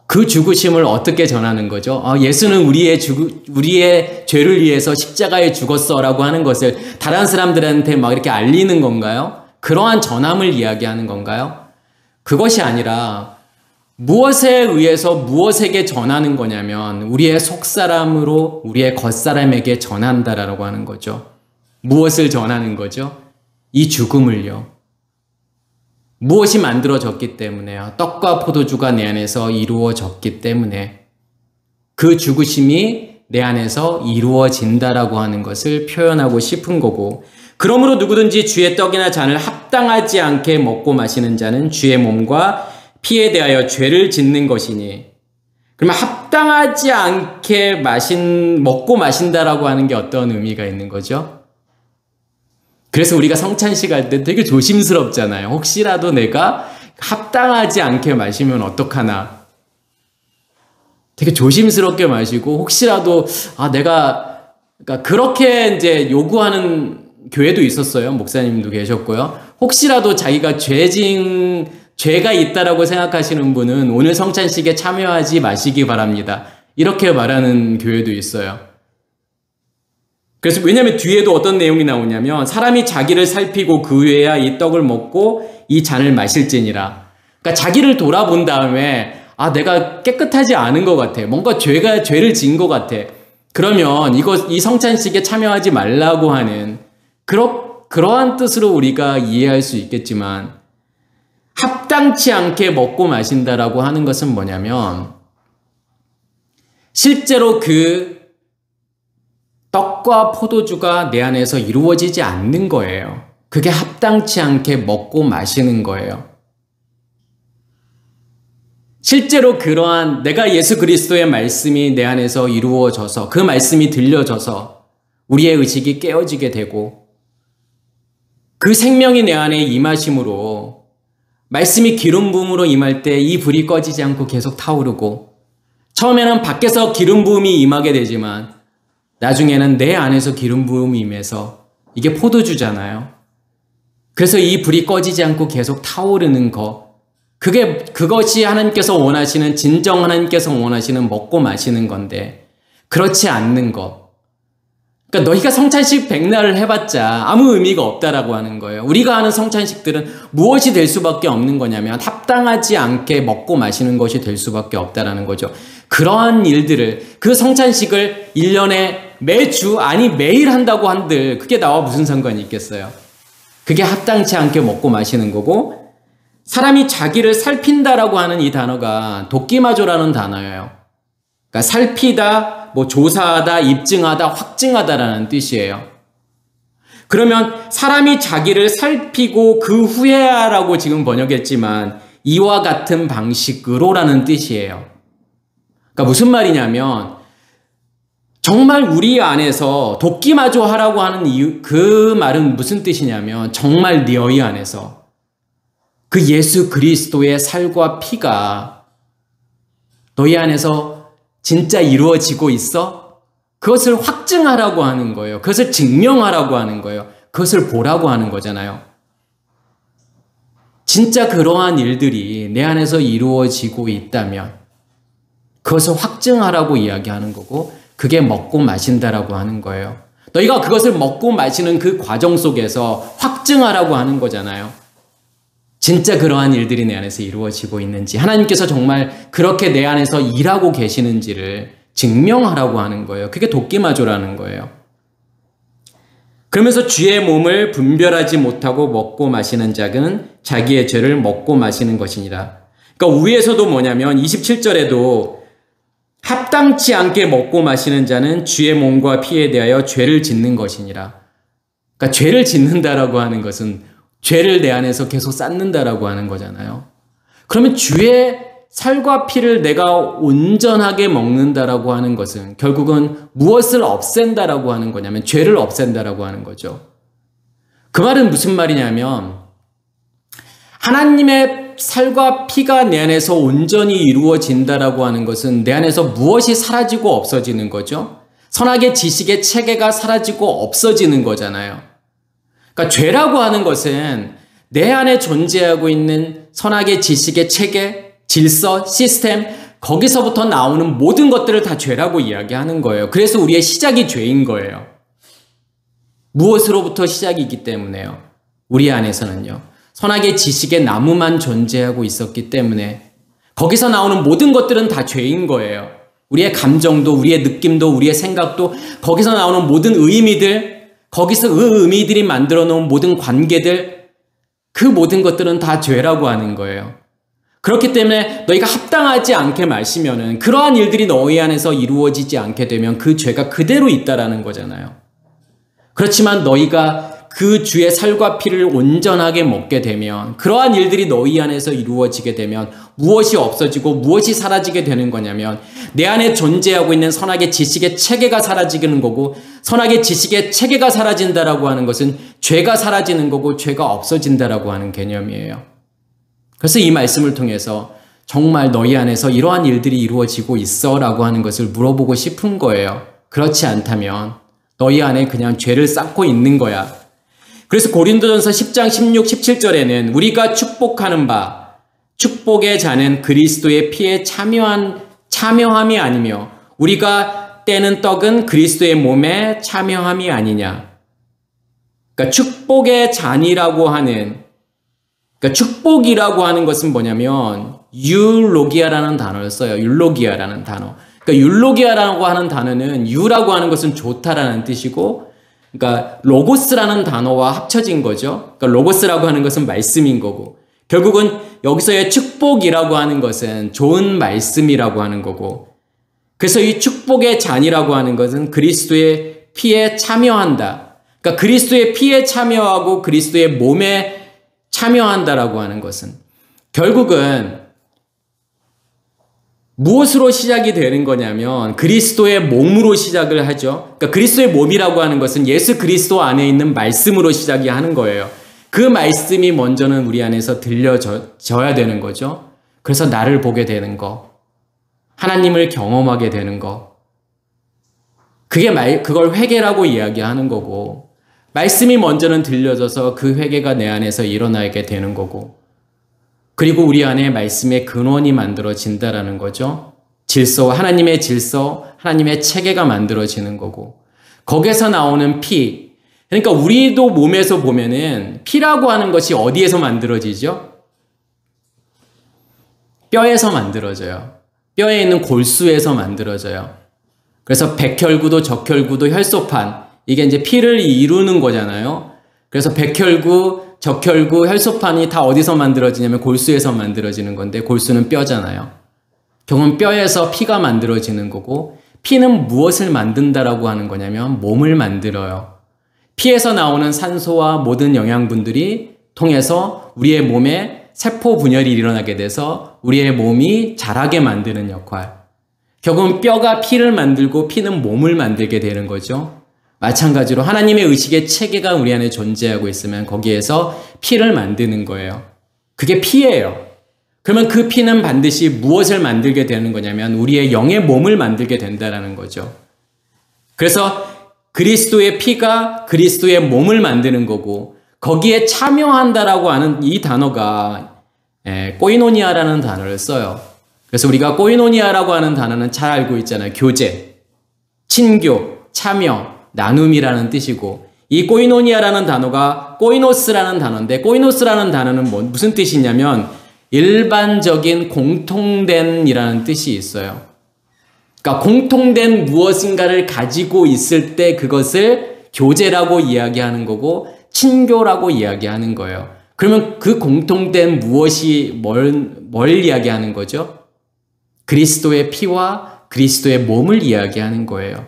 그 죽으심을 어떻게 전하는 거죠? 예수는 우리의 죄를 위해서 십자가에 죽었어라고 하는 것을 다른 사람들한테 막 이렇게 알리는 건가요? 그러한 전함을 이야기하는 건가요? 그것이 아니라 무엇에 의해서 무엇에게 전하는 거냐면 우리의 속사람으로 우리의 겉사람에게 전한다라고 하는 거죠. 무엇을 전하는 거죠? 이 죽음을요. 무엇이 만들어졌기 때문에요. 떡과 포도주가 내 안에서 이루어졌기 때문에 그 죽으심이 내 안에서 이루어진다라고 하는 것을 표현하고 싶은 거고, 그러므로 누구든지 주의 떡이나 잔을 합당하지 않게 먹고 마시는 자는 주의 몸과 피에 대하여 죄를 짓는 것이니. 그러면 합당하지 않게 먹고 마신다라고 하는 게 어떤 의미가 있는 거죠? 그래서 우리가 성찬식 할 때 되게 조심스럽잖아요. 혹시라도 내가 합당하지 않게 마시면 어떡하나. 되게 조심스럽게 마시고 혹시라도 내가 그러니까 그렇게 이제 요구하는 교회도 있었어요. 목사님도 계셨고요. 혹시라도 자기가 죄가 있다라고 생각하시는 분은 오늘 성찬식에 참여하지 마시기 바랍니다. 이렇게 말하는 교회도 있어요. 그래서 왜냐하면 뒤에도 어떤 내용이 나오냐면 사람이 자기를 살피고 그 후에야 이 떡을 먹고 이 잔을 마실지니라. 그러니까 자기를 돌아본 다음에 내가 깨끗하지 않은 것 같아. 뭔가 죄를 지은 것 같아. 그러면 이 성찬식에 참여하지 말라고 하는 그러한 뜻으로 우리가 이해할 수 있겠지만 합당치 않게 먹고 마신다라고 하는 것은 뭐냐면 실제로 그 떡과 포도주가 내 안에서 이루어지지 않는 거예요. 그게 합당치 않게 먹고 마시는 거예요. 실제로 그러한 내가 예수 그리스도의 말씀이 내 안에서 이루어져서 그 말씀이 들려져서 우리의 의식이 깨어지게 되고 그 생명이 내 안에 임하심으로 말씀이 기름 부음으로 임할 때 이 불이 꺼지지 않고 계속 타오르고 처음에는 밖에서 기름 부음이 임하게 되지만 나중에는 내 안에서 기름 부음이 임해서 이게 포도주잖아요. 그래서 이 불이 꺼지지 않고 계속 타오르는 것 그것이 하나님께서 원하시는 진정 하나님께서 원하시는 먹고 마시는 건데 그렇지 않는 것 그러니까 너희가 성찬식 백날을 해봤자 아무 의미가 없다라고 하는 거예요. 우리가 하는 성찬식들은 무엇이 될 수밖에 없는 거냐면 합당하지 않게 먹고 마시는 것이 될 수밖에 없다라는 거죠. 그러한 일들을 그 성찬식을 1년에 매주 아니 매일 한다고 한들 그게 나와 무슨 상관이 있겠어요. 그게 합당치 않게 먹고 마시는 거고 사람이 자기를 살핀다라고 하는 이 단어가 도끼마조라는 단어예요. 그러니까 살피다, 조사하다, 입증하다, 확증하다라는 뜻이에요. 그러면 사람이 자기를 살피고 그 후에야라고 지금 번역했지만 이와 같은 방식으로라는 뜻이에요. 그러니까 무슨 말이냐면 정말 우리 안에서 도끼마조 하라고 하는 이유, 그 말은 무슨 뜻이냐면 정말 너희 안에서 그 예수 그리스도의 살과 피가 너희 안에서 진짜 이루어지고 있어? 그것을 확증하라고 하는 거예요. 그것을 증명하라고 하는 거예요. 그것을 보라고 하는 거잖아요. 진짜 그러한 일들이 내 안에서 이루어지고 있다면 그것을 확증하라고 이야기하는 거고 그게 먹고 마신다라고 하는 거예요. 너희가 그것을 먹고 마시는 그 과정 속에서 확증하라고 하는 거잖아요. 진짜 그러한 일들이 내 안에서 이루어지고 있는지 하나님께서 정말 그렇게 내 안에서 일하고 계시는지를 증명하라고 하는 거예요. 그게 도끼마조라는 거예요. 그러면서 주의 몸을 분별하지 못하고 먹고 마시는 자는 자기의 죄를 먹고 마시는 것이니라. 그러니까 위에서도 뭐냐면 27절에도 합당치 않게 먹고 마시는 자는 주의 몸과 피에 대하여 죄를 짓는 것이니라. 그러니까 죄를 짓는다라고 하는 것은 죄를 내 안에서 계속 쌓는다라고 하는 거잖아요. 그러면 주의 살과 피를 내가 온전하게 먹는다라고 하는 것은 결국은 무엇을 없앤다라고 하는 거냐면 죄를 없앤다라고 하는 거죠. 그 말은 무슨 말이냐면 하나님의 살과 피가 내 안에서 온전히 이루어진다라고 하는 것은 내 안에서 무엇이 사라지고 없어지는 거죠? 선악의 지식의 체계가 사라지고 없어지는 거잖아요. 그러니까 죄라고 하는 것은 내 안에 존재하고 있는 선악의 지식의 체계, 질서, 시스템 거기서부터 나오는 모든 것들을 다 죄라고 이야기하는 거예요. 그래서 우리의 시작이 죄인 거예요. 무엇으로부터 시작이기 때문에요. 우리 안에서는요. 선악의 지식의 나무만 존재하고 있었기 때문에 거기서 나오는 모든 것들은 다 죄인 거예요. 우리의 감정도 우리의 느낌도 우리의 생각도 거기서 나오는 모든 의미들 거기서 그 의미들이 만들어 놓은 모든 관계들 그 모든 것들은 다 죄라고 하는 거예요. 그렇기 때문에 너희가 합당하지 않게 마시면은 그러한 일들이 너희 안에서 이루어지지 않게 되면 그 죄가 그대로 있다라는 거잖아요. 그렇지만 너희가 그 주의 살과 피를 온전하게 먹게 되면, 그러한 일들이 너희 안에서 이루어지게 되면 무엇이 없어지고 무엇이 사라지게 되는 거냐면, 내 안에 존재하고 있는 선악의 지식의 체계가 사라지는 거고, 선악의 지식의 체계가 사라진다라고 하는 것은 죄가 사라지는 거고 죄가 없어진다라고 하는 개념이에요. 그래서 이 말씀을 통해서 정말 너희 안에서 이러한 일들이 이루어지고 있어 라고 하는 것을 물어보고 싶은 거예요. 그렇지 않다면 너희 안에 그냥 죄를 쌓고 있는 거야. 그래서 고린도전서 10장 16, 17절에는 우리가 축복하는 바, 축복의 자는 그리스도의 피에 참여함이 아니며 우리가 떼는 떡은 그리스도의 몸에 참여함이 아니냐. 그러니까 축복의 잔이라고 하는, 그러니까 축복이라고 하는 것은 뭐냐면 율로기아라는 단어를 써요. 율로기아라는 단어. 그러니까 율로기아라고 하는 단어는 유라고 하는 것은 좋다라는 뜻이고, 그러니까 로고스라는 단어와 합쳐진 거죠. 그러니까 로고스라고 하는 것은 말씀인 거고, 결국은 여기서의 축복이라고 하는 것은 좋은 말씀이라고 하는 거고, 그래서 이 축복의 잔이라고 하는 것은 그리스도의 피에 참여한다. 그러니까 그리스도의 피에 참여하고 그리스도의 몸에 참여한다라고 하는 것은 결국은 무엇으로 시작이 되는 거냐면 그리스도의 몸으로 시작을 하죠. 그러니까 그리스도의 몸이라고 하는 것은 예수 그리스도 안에 있는 말씀으로 시작이 하는 거예요. 그 말씀이 먼저는 우리 안에서 들려져야 되는 거죠. 그래서 나를 보게 되는 거, 하나님을 경험하게 되는 거, 그걸 회개라고 이야기하는 거고, 말씀이 먼저는 들려져서 그 회개가 내 안에서 일어나게 되는 거고, 그리고 우리 안에 말씀의 근원이 만들어진다라는 거죠. 질서, 하나님의 질서, 하나님의 체계가 만들어지는 거고, 거기에서 나오는 피, 그러니까 우리도 몸에서 보면은 피라고 하는 것이 어디에서 만들어지죠? 뼈에서 만들어져요. 뼈에 있는 골수에서 만들어져요. 그래서 백혈구도 적혈구도 혈소판, 이게 이제 피를 이루는 거잖아요. 그래서 백혈구, 적혈구, 혈소판이 다 어디서 만들어지냐면 골수에서 만들어지는 건데, 골수는 뼈잖아요. 결국은 뼈에서 피가 만들어지는 거고, 피는 무엇을 만든다라고 하는 거냐면 몸을 만들어요. 피에서 나오는 산소와 모든 영양분들이 통해서 우리의 몸에 세포 분열이 일어나게 돼서 우리의 몸이 자라게 만드는 역할. 결국은 뼈가 피를 만들고 피는 몸을 만들게 되는 거죠. 마찬가지로 하나님의 의식의 체계가 우리 안에 존재하고 있으면 거기에서 피를 만드는 거예요. 그게 피예요. 그러면 그 피는 반드시 무엇을 만들게 되는 거냐면 우리의 영의 몸을 만들게 된다는 거죠. 그래서 그리스도의 피가 그리스도의 몸을 만드는 거고, 거기에 참여한다라고 하는 이 단어가 꼬이노니아라는 단어를 써요. 그래서 우리가 꼬이노니아라고 하는 단어는 잘 알고 있잖아요. 교제, 친교, 참여, 나눔이라는 뜻이고, 이 꼬이노니아라는 단어가 꼬이노스라는 단어인데, 꼬이노스라는 단어는 무슨 뜻이냐면 일반적인 공통된이라는 뜻이 있어요. 그러니까 공통된 무엇인가를 가지고 있을 때 그것을 교제라고 이야기하는 거고 친교라고 이야기하는 거예요. 그러면 그 공통된 무엇이 뭘 이야기하는 거죠? 그리스도의 피와 그리스도의 몸을 이야기하는 거예요.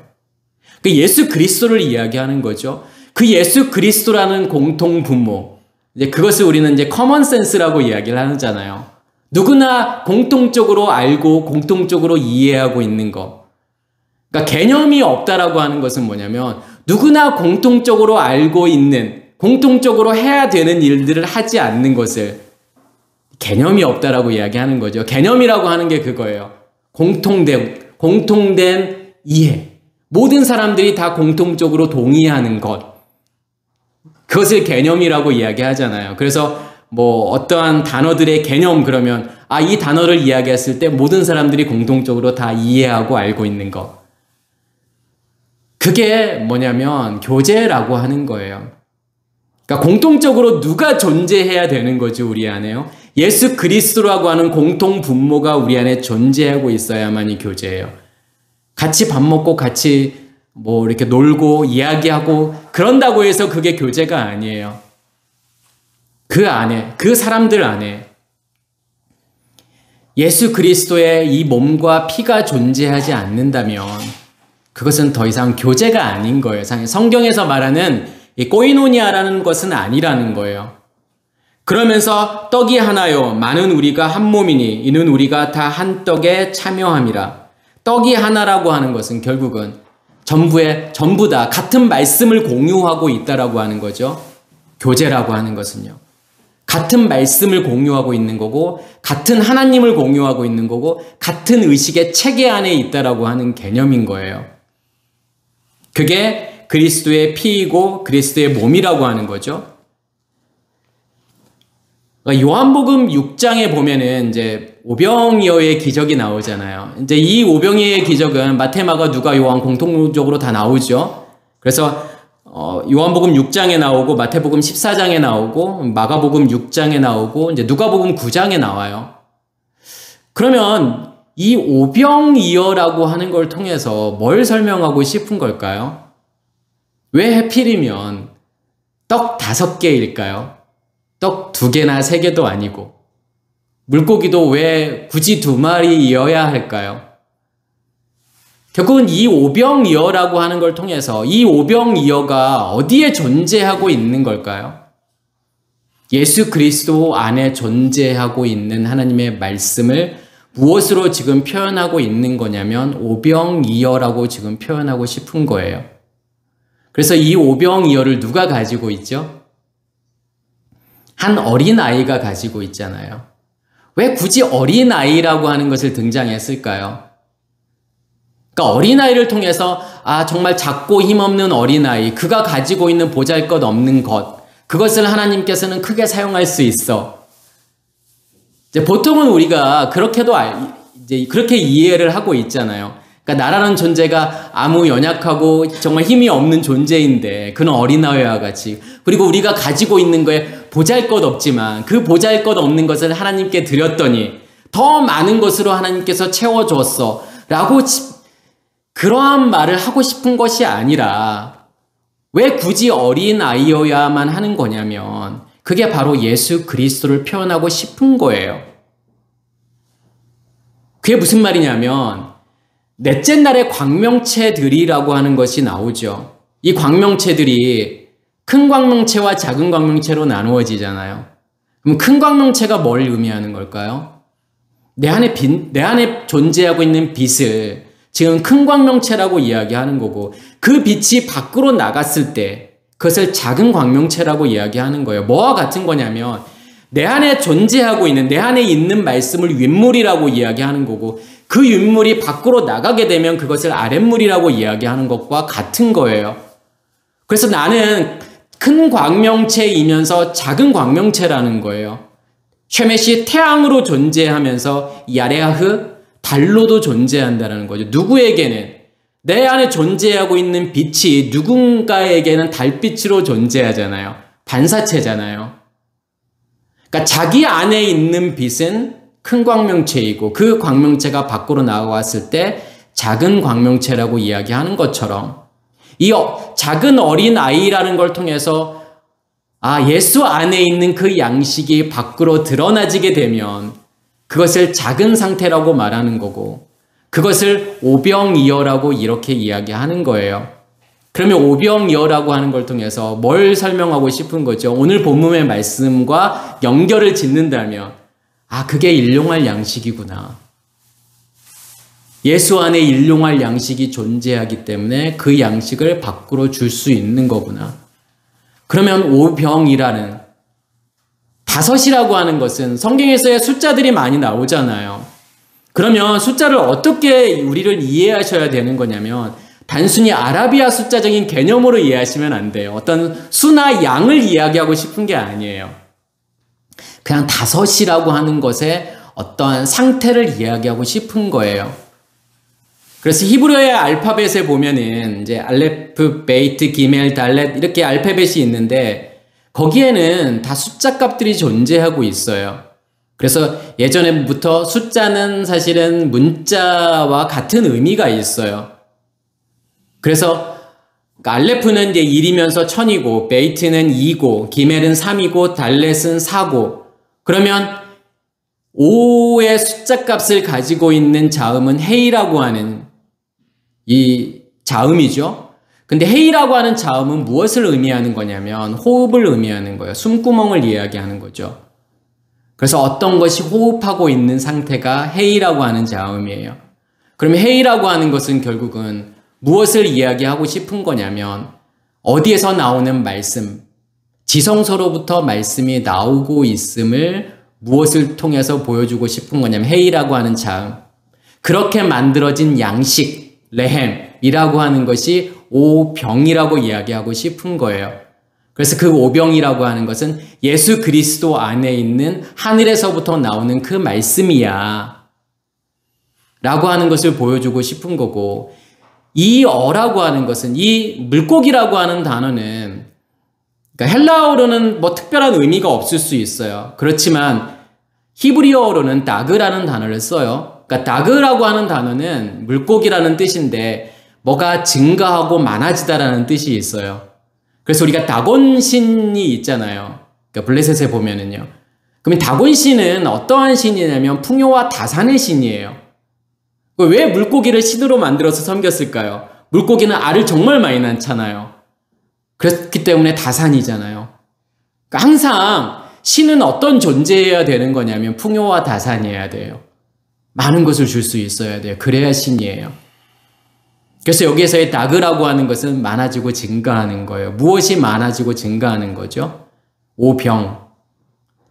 그 예수 그리스도를 이야기하는 거죠. 그 예수 그리스도라는 공통 분모, 이제 그것을 우리는 이제 커먼 센스라고 이야기를 하잖아요. 누구나 공통적으로 알고 공통적으로 이해하고 있는 거. 그러니까 개념이 없다라고 하는 것은 뭐냐면 누구나 공통적으로 알고 있는, 공통적으로 해야 되는 일들을 하지 않는 것을 개념이 없다라고 이야기하는 거죠. 개념이라고 하는 게 그거예요. 공통된 이해. 모든 사람들이 다 공통적으로 동의하는 것. 그것을 개념이라고 이야기하잖아요. 그래서 어떠한 단어들의 개념 그러면 이 단어를 이야기했을 때 모든 사람들이 공통적으로 다 이해하고 알고 있는 것. 그게 뭐냐면 교제라고 하는 거예요. 그러니까 공통적으로 누가 존재해야 되는 거죠, 우리 안에요. 예수 그리스도라고 하는 공통 분모가 우리 안에 존재하고 있어야만이 교제예요. 같이 밥 먹고 같이 이렇게 놀고 이야기하고 그런다고 해서 그게 교제가 아니에요. 그 안에, 그 사람들 안에 예수 그리스도의 이 몸과 피가 존재하지 않는다면 그것은 더 이상 교제가 아닌 거예요. 성경에서 말하는 이 코이노니아라는 것은 아니라는 거예요. 그러면서 떡이 하나요 많은 우리가 한 몸이니 이는 우리가 다 한 떡에 참여함이라. 떡이 하나라고 하는 것은 결국은 전부 다 같은 말씀을 공유하고 있다라고 하는 거죠. 교제라고 하는 것은요. 같은 말씀을 공유하고 있는 거고 같은 하나님을 공유하고 있는 거고 같은 의식의 체계 안에 있다라고 하는 개념인 거예요. 그게 그리스도의 피이고 그리스도의 몸이라고 하는 거죠. 요한복음 6장에 보면은 이제 오병이어의 기적이 나오잖아요. 이제 이 오병이어의 기적은 마태, 마가, 누가, 요한 공통적으로 다 나오죠. 그래서 요한복음 6장에 나오고 마태복음 14장에 나오고 마가복음 6장에 나오고 이제 누가복음 9장에 나와요. 그러면 이 오병이어라고 하는 걸 통해서 뭘 설명하고 싶은 걸까요? 왜 하필이면 떡 5개일까요? 떡 2개나 3개도 아니고 물고기도 왜 굳이 2마리여야 할까요? 결국은 이 오병이어라고 하는 걸 통해서 이 오병이어가 어디에 존재하고 있는 걸까요? 예수 그리스도 안에 존재하고 있는 하나님의 말씀을 무엇으로 지금 표현하고 있는 거냐면 오병이어라고 지금 표현하고 싶은 거예요. 그래서 이 오병이어를 누가 가지고 있죠? 한 어린아이가 가지고 있잖아요. 왜 굳이 어린아이라고 하는 것을 등장했을까요? 그러니까 어린아이를 통해서 정말 작고 힘없는 어린아이, 그가 가지고 있는 보잘것없는 것, 그것을 하나님께서는 크게 사용할 수 있어. 이제 보통은 우리가 이제 그렇게 이해를 하고 있잖아요. 그러니까 나라는 존재가 아무 연약하고 정말 힘이 없는 존재인데 그는 어린아이와 같이, 그리고 우리가 가지고 있는 거에 보잘것없지만 그 보잘것없는 것을 하나님께 드렸더니 더 많은 것으로 하나님께서 채워줬어 라고 그러한 말을 하고 싶은 것이 아니라 왜 굳이 어린아이여야만 하는 거냐면 그게 바로 예수 그리스도를 표현하고 싶은 거예요. 그게 무슨 말이냐면 넷째 날의 광명체들이라고 하는 것이 나오죠. 이 광명체들이 큰 광명체와 작은 광명체로 나누어지잖아요. 그럼 큰 광명체가 뭘 의미하는 걸까요? 내 안에 존재하고 있는 빛을 지금 큰 광명체라고 이야기하는 거고, 그 빛이 밖으로 나갔을 때 그것을 작은 광명체라고 이야기하는 거예요. 뭐와 같은 거냐면 내 안에 존재하고 있는, 내 안에 있는 말씀을 윗물이라고 이야기하는 거고, 그 윗물이 밖으로 나가게 되면 그것을 아랫물이라고 이야기하는 것과 같은 거예요. 그래서 나는 큰 광명체이면서 작은 광명체라는 거예요. 쉐멧이 태양으로 존재하면서 야레아흐 달로도 존재한다는 거죠. 누구에게는 내 안에 존재하고 있는 빛이 누군가에게는 달빛으로 존재하잖아요. 반사체잖아요. 그러니까 자기 안에 있는 빛은 큰 광명체이고 그 광명체가 밖으로 나왔을 때 작은 광명체라고 이야기하는 것처럼 이 작은 어린아이라는 걸 통해서 예수 안에 있는 그 양식이 밖으로 드러나지게 되면 그것을 작은 상태라고 말하는 거고, 그것을 오병이어라고 이렇게 이야기하는 거예요. 그러면 오병이어라고 하는 걸 통해서 뭘 설명하고 싶은 거죠? 오늘 본문의 말씀과 연결을 짓는다면 그게 일용할 양식이구나. 예수 안에 일용할 양식이 존재하기 때문에 그 양식을 밖으로 줄 수 있는 거구나. 그러면 오병이라는 5이라고 하는 것은 성경에서의 숫자들이 많이 나오잖아요. 그러면 숫자를 어떻게 우리를 이해하셔야 되는 거냐면 단순히 아라비아 숫자적인 개념으로 이해하시면 안 돼요. 어떤 수나 양을 이야기하고 싶은 게 아니에요. 그냥 5이라고 하는 것의 어떠한 상태를 이야기하고 싶은 거예요. 그래서 히브리어의 알파벳에 보면은 이제 알레프, 베이트, 기멜, 달렛 이렇게 알파벳이 있는데 거기에는 다 숫자 값들이 존재하고 있어요. 그래서 예전부터 숫자는 사실은 문자와 같은 의미가 있어요. 그래서 알레프는 이제 1이면서 1000이고, 베이트는 2고, 기멜은 3이고, 달렛은 4고, 그러면 5의 숫자 값을 가지고 있는 자음은 헤이라고 하는 이 자음이죠. 근데 헤이라고 하는 자음은 무엇을 의미하는 거냐면 호흡을 의미하는 거예요. 숨구멍을 이야기하는 거죠. 그래서 어떤 것이 호흡하고 있는 상태가 헤이라고 하는 자음이에요. 그러면 헤이라고 하는 것은 결국은 무엇을 이야기하고 싶은 거냐면 어디에서 나오는 말씀, 지성소로부터 말씀이 나오고 있음을 무엇을 통해서 보여주고 싶은 거냐면 헤이라고 하는 자음, 그렇게 만들어진 양식, 레헴이라고 하는 것이 오병이라고 이야기하고 싶은 거예요. 그래서 그 오병이라고 하는 것은 예수 그리스도 안에 있는 하늘에서부터 나오는 그 말씀이야 라고 하는 것을 보여주고 싶은 거고, 이 어라고 하는 것은, 이 물고기라고 하는 단어는, 그러니까 헬라어로는 뭐 특별한 의미가 없을 수 있어요. 그렇지만 히브리어로는 다그라는 단어를 써요. 그러니까 다그라고 하는 단어는 물고기라는 뜻인데 뭐가 증가하고 많아지다라는 뜻이 있어요. 그래서 우리가 다곤신이 있잖아요. 그러니까 블레셋에 보면은요. 그러면 다곤신은 어떠한 신이냐면 풍요와 다산의 신이에요. 왜 물고기를 신으로 만들어서 섬겼을까요? 물고기는 알을 정말 많이 낳잖아요. 그렇기 때문에 다산이잖아요. 그러니까 항상 신은 어떤 존재여야 되는 거냐면 풍요와 다산이어야 돼요. 많은 것을 줄 수 있어야 돼요. 그래야 신이에요. 그래서 여기에서의 다그라고 하는 것은 많아지고 증가하는 거예요. 무엇이 많아지고 증가하는 거죠? 오병,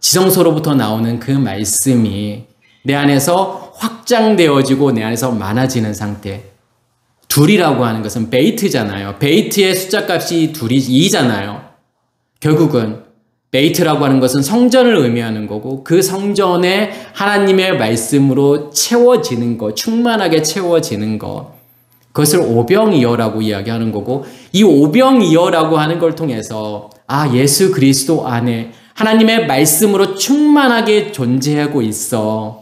지성소로부터 나오는 그 말씀이 내 안에서 확장되어지고 내 안에서 많아지는 상태. 둘이라고 하는 것은 베이트잖아요. 베이트의 숫자값이 둘이 2잖아요. 결국은 베이트라고 하는 것은 성전을 의미하는 거고, 그 성전에 하나님의 말씀으로 채워지는 것, 충만하게 채워지는 것, 그것을 오병이어라고 이야기하는 거고, 이 오병이어라고 하는 걸 통해서 예수 그리스도 안에 하나님의 말씀으로 충만하게 존재하고 있어.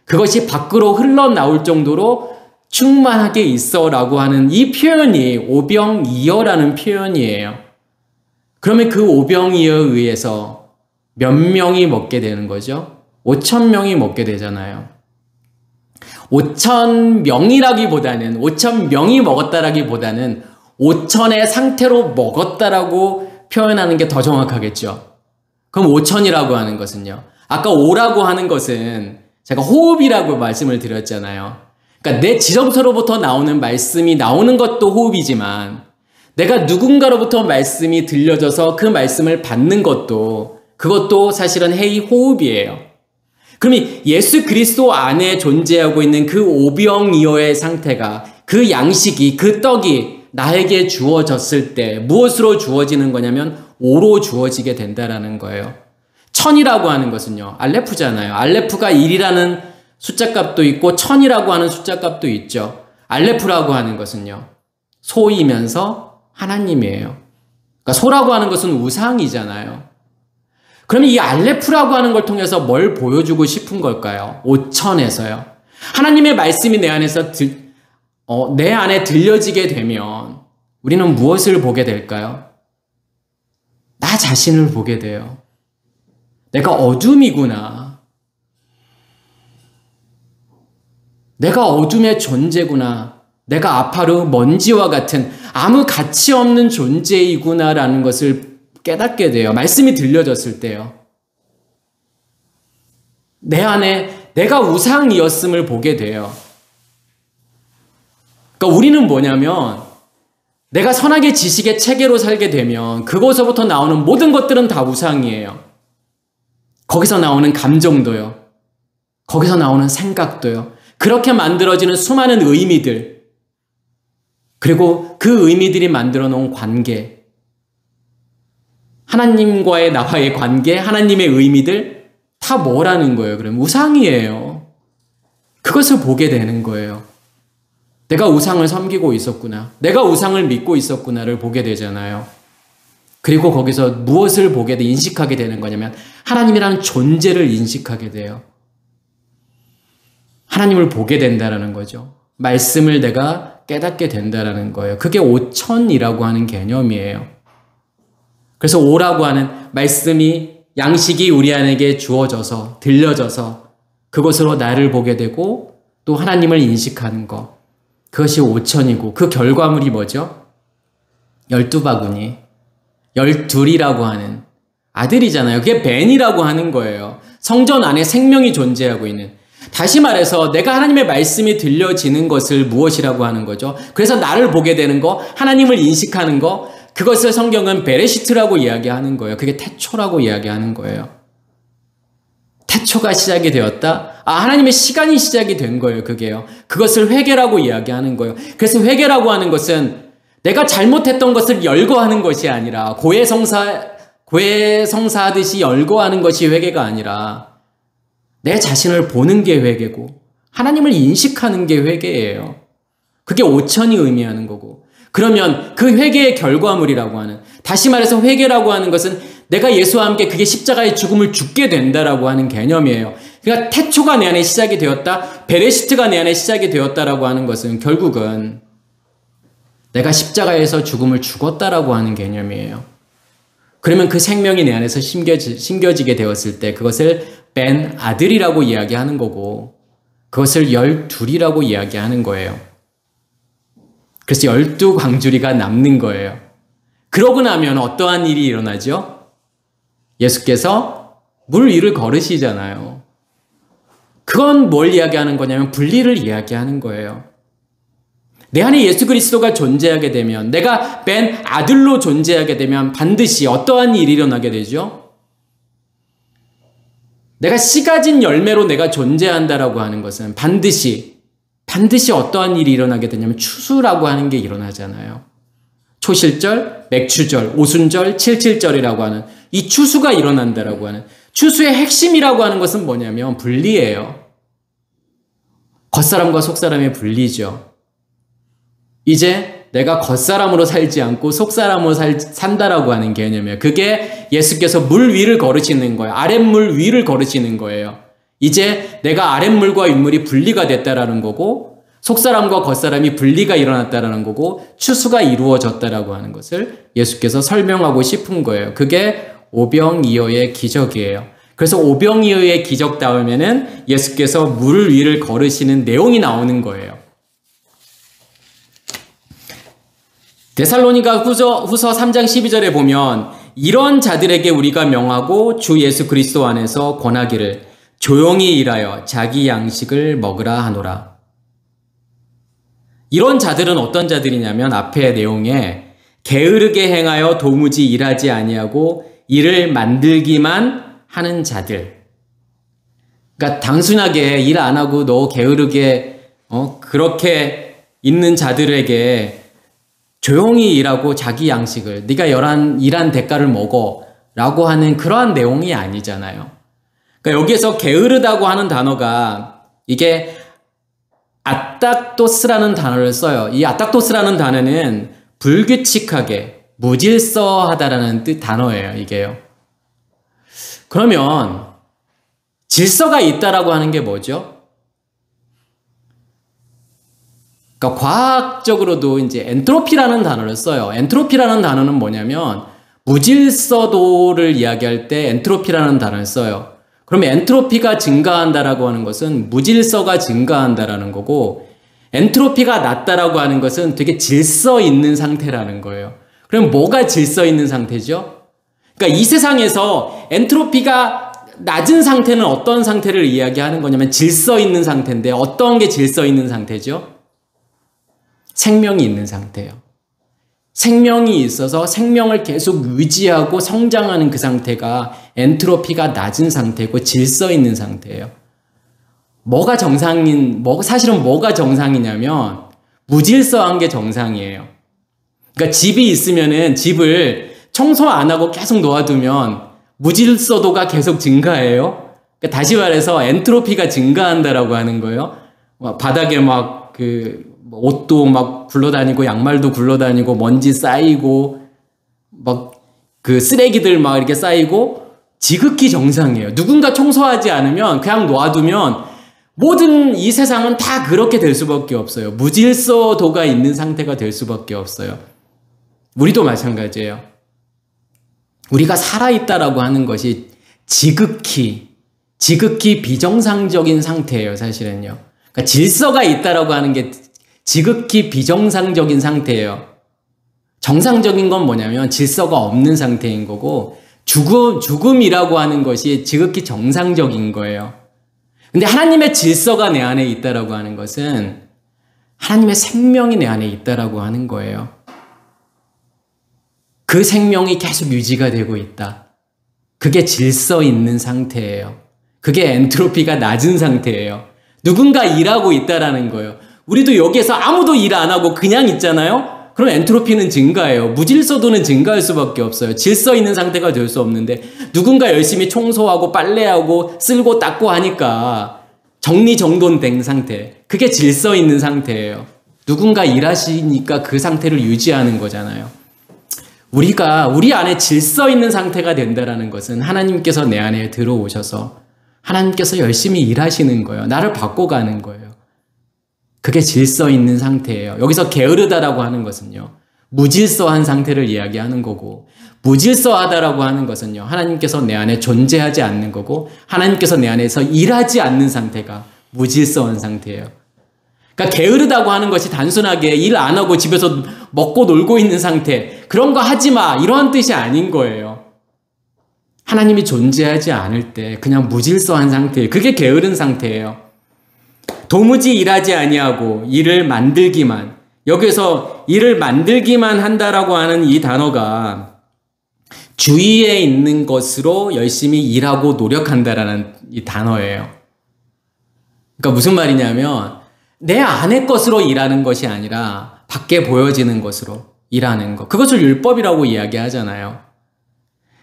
그것이 밖으로 흘러나올 정도로 충만하게 있어라고 하는 이 표현이 오병이어라는 표현이에요. 그러면 그 오병이어에 의해서 몇 명이 먹게 되는 거죠? 5,000명이 먹게 되잖아요. 5,000명이라기보다는 5,000명이 먹었다라기보다는 5,000의 상태로 먹었다라고 표현하는 게 더 정확하겠죠. 그럼 5,000이라고 하는 것은요. 아까 오라고 하는 것은 제가 호흡이라고 말씀을 드렸잖아요. 그러니까 내 지성소로부터 나오는 말씀이 나오는 것도 호흡이지만 내가 누군가로부터 말씀이 들려져서 그 말씀을 받는 것도, 그것도 사실은 헤이 호흡이에요. 그러면 예수 그리스도 안에 존재하고 있는 그 오병이어의 상태가, 그 양식이, 그 떡이 나에게 주어졌을 때 무엇으로 주어지는 거냐면 오로 주어지게 된다라는 거예요. 1000이라고 하는 것은요, 알레프잖아요. 알레프가 1이라는 숫자값도 있고 1000이라고 하는 숫자값도 있죠. 알레프라고 하는 것은요, 소이면서 하나님이에요. 그러니까 소라고 하는 것은 우상이잖아요. 그러면 이 알레프라고 하는 걸 통해서 뭘 보여주고 싶은 걸까요? 5,000에서요. 하나님의 말씀이 내 안에서 내 안에 들려지게 되면 우리는 무엇을 보게 될까요? 나 자신을 보게 돼요. 내가 어둠이구나. 내가 어둠의 존재구나. 내가 아파르 먼지와 같은 아무 가치 없는 존재이구나라는 것을 깨닫게 돼요. 말씀이 들려졌을 때요. 내 안에 내가 우상이었음을 보게 돼요. 그러니까 우리는 뭐냐면 내가 선악의 지식의 체계로 살게 되면 그곳서부터 나오는 모든 것들은 다 우상이에요. 거기서 나오는 감정도요. 거기서 나오는 생각도요. 그렇게 만들어지는 수많은 의미들, 그리고 그 의미들이 만들어 놓은 관계, 하나님과의 나와의 관계, 하나님의 의미들 다 뭐라는 거예요? 그럼 우상이에요. 그것을 보게 되는 거예요. 내가 우상을 섬기고 있었구나, 내가 우상을 믿고 있었구나를 보게 되잖아요. 그리고 거기서 무엇을 보게 돼 인식하게 되는 거냐면 하나님이라는 존재를 인식하게 돼요. 하나님을 보게 된다라는 거죠. 말씀을 내가 깨닫게 된다라는 거예요. 그게 5,000이라고 하는 개념이에요. 그래서 오라고 하는 말씀이, 양식이 우리 안에게 주어져서 들려져서 그것으로 나를 보게 되고 또 하나님을 인식하는 것, 그것이 5,000이고 그 결과물이 뭐죠? 12바구니, 12이라고 하는 아들이잖아요. 그게 벤이라고 하는 거예요. 성전 안에 생명이 존재하고 있는. 다시 말해서 내가 하나님의 말씀이 들려지는 것을 무엇이라고 하는 거죠? 그래서 나를 보게 되는 거, 하나님을 인식하는 거, 그것을 성경은 베레시트라고 이야기하는 거예요. 그게 태초라고 이야기하는 거예요. 태초가 시작이 되었다? 하나님의 시간이 시작이 된 거예요. 그게요. 그것을 회개라고 이야기하는 거예요. 그래서 회개라고 하는 것은 내가 잘못했던 것을 열거하는 것이 아니라 고해성사하듯이 열거하는 것이 회개가 아니라 내 자신을 보는 게 회개고 하나님을 인식하는 게 회개예요. 그게 오천이 의미하는 거고. 그러면 그 회개의 결과물이라고 하는, 다시 말해서 회개라고 하는 것은 내가 예수와 함께 그게 십자가의 죽음을 죽게 된다라고 하는 개념이에요. 그러니까 태초가 내 안에 시작이 되었다, 베레시트가 내 안에 시작이 되었다라고 하는 것은 결국은 내가 십자가에서 죽음을 죽었다라고 하는 개념이에요. 그러면 그 생명이 내 안에서 심겨지게 되었을 때 그것을 벤 아들이라고 이야기하는 거고 그것을 12이라고 이야기하는 거예요. 그래서 12광주리가 남는 거예요. 그러고 나면 어떠한 일이 일어나죠? 예수께서 물 위를 걸으시잖아요. 그건 뭘 이야기하는 거냐면 분리를 이야기하는 거예요. 내 안에 예수 그리스도가 존재하게 되면, 내가 벤 아들로 존재하게 되면 반드시 어떠한 일이 일어나게 되죠? 내가 씨 가진 열매로 내가 존재한다라고 하는 것은 반드시 어떠한 일이 일어나게 되냐면 추수라고 하는 게 일어나잖아요. 초실절, 맥추절, 오순절, 칠칠절이라고 하는 이 추수가 일어난다라고 하는, 추수의 핵심이라고 하는 것은 뭐냐면 분리예요. 겉사람과 속사람의 분리죠. 이제 내가 겉사람으로 살지 않고 속사람으로 산다라고 하는 개념이에요. 그게 예수께서 물 위를 걸으시는 거예요. 아랫물 위를 걸으시는 거예요. 이제 내가 아랫물과 윗물이 분리가 됐다라는 거고 속사람과 겉사람이 분리가 일어났다라는 거고 추수가 이루어졌다라고 하는 것을 예수께서 설명하고 싶은 거예요. 그게 오병이어의 기적이에요. 그래서 오병이어의 기적 다음에는 예수께서 물 위를 걸으시는 내용이 나오는 거예요. 데살로니가 후서 3장 12절에 보면 이런 자들에게 우리가 명하고 주 예수 그리스도 안에서 권하기를 조용히 일하여 자기 양식을 먹으라 하노라. 이런 자들은 어떤 자들이냐면 앞의 내용에 게으르게 행하여 도무지 일하지 아니하고 일을 만들기만 하는 자들. 그러니까 단순하게 일 안 하고 너 게으르게 그렇게 있는 자들에게 조용히 일하고 자기 양식을 네가 일한 대가를 먹어 라고 하는 그러한 내용이 아니잖아요. 그러니까 여기에서 게으르다고 하는 단어가 이게 아딱도스라는 단어를 써요. 이 아딱도스라는 단어는 불규칙하게 무질서하다라는 단어예요. 이게요. 그러면 질서가 있다라고 하는 게 뭐죠? 그러니까 과학적으로도 이제 엔트로피라는 단어를 써요. 엔트로피라는 단어는 뭐냐면 무질서도를 이야기할 때 엔트로피라는 단어를 써요. 그러면 엔트로피가 증가한다라고 하는 것은 무질서가 증가한다라는 거고 엔트로피가 낮다라고 하는 것은 되게 질서 있는 상태라는 거예요. 그럼 뭐가 질서 있는 상태죠? 그러니까 이 세상에서 엔트로피가 낮은 상태는 어떤 상태를 이야기하는 거냐면 질서 있는 상태인데 어떤 게 질서 있는 상태죠? 생명이 있는 상태예요. 생명이 있어서 생명을 계속 유지하고 성장하는 그 상태가 엔트로피가 낮은 상태고 질서 있는 상태예요. 사실은 뭐가 정상이냐면 무질서한 게 정상이에요. 그러니까 집이 있으면은 집을 청소 안 하고 계속 놓아두면 무질서도가 계속 증가해요. 그러니까 다시 말해서 엔트로피가 증가한다라고 하는 거예요. 바닥에 옷도 막 굴러다니고 양말도 굴러다니고 먼지 쌓이고 쓰레기들 막 이렇게 쌓이고 지극히 정상이에요. 누군가 청소하지 않으면 그냥 놔두면 모든 이 세상은 다 그렇게 될 수밖에 없어요. 무질서도가 있는 상태가 될 수밖에 없어요. 우리도 마찬가지예요. 우리가 살아있다라고 하는 것이 지극히 비정상적인 상태예요. 사실은요. 그러니까 질서가 있다라고 하는 게 지극히 비정상적인 상태예요. 정상적인 건 뭐냐면 질서가 없는 상태인 거고 죽음이라고 하는 것이 지극히 정상적인 거예요. 근데 하나님의 질서가 내 안에 있다라고 하는 것은 하나님의 생명이 내 안에 있다라고 하는 거예요. 그 생명이 계속 유지가 되고 있다. 그게 질서 있는 상태예요. 그게 엔트로피가 낮은 상태예요. 누군가 일하고 있다라는 거예요. 우리도 여기에서 아무도 일 안 하고 그냥 있잖아요. 그럼 엔트로피는 증가해요. 무질서도는 증가할 수밖에 없어요. 질서 있는 상태가 될 수 없는데 누군가 열심히 청소하고 빨래하고 쓸고 닦고 하니까 정리정돈된 상태. 그게 질서 있는 상태예요. 누군가 일하시니까 그 상태를 유지하는 거잖아요. 우리가 우리 안에 질서 있는 상태가 된다는 것은 하나님께서 내 안에 들어오셔서 하나님께서 열심히 일하시는 거예요. 나를 바꿔가는 거예요. 그게 질서 있는 상태예요. 여기서 게으르다라고 하는 것은요, 무질서한 상태를 이야기하는 거고, 무질서하다라고 하는 것은요, 하나님께서 내 안에 존재하지 않는 거고, 하나님께서 내 안에서 일하지 않는 상태가 무질서한 상태예요. 그러니까 게으르다고 하는 것이 단순하게 일 안 하고 집에서 먹고 놀고 있는 상태, 그런 거 하지 마, 이러한 뜻이 아닌 거예요. 하나님이 존재하지 않을 때 그냥 무질서한 상태예요. 그게 게으른 상태예요. 도무지 일하지 아니하고 일을 만들기만, 여기서 일을 만들기만 한다라고 하는 이 단어가 주위에 있는 것으로 열심히 일하고 노력한다라는 이 단어예요. 그러니까 무슨 말이냐면 내 안의 것으로 일하는 것이 아니라 밖에 보여지는 것으로 일하는 것. 그것을 율법이라고 이야기하잖아요.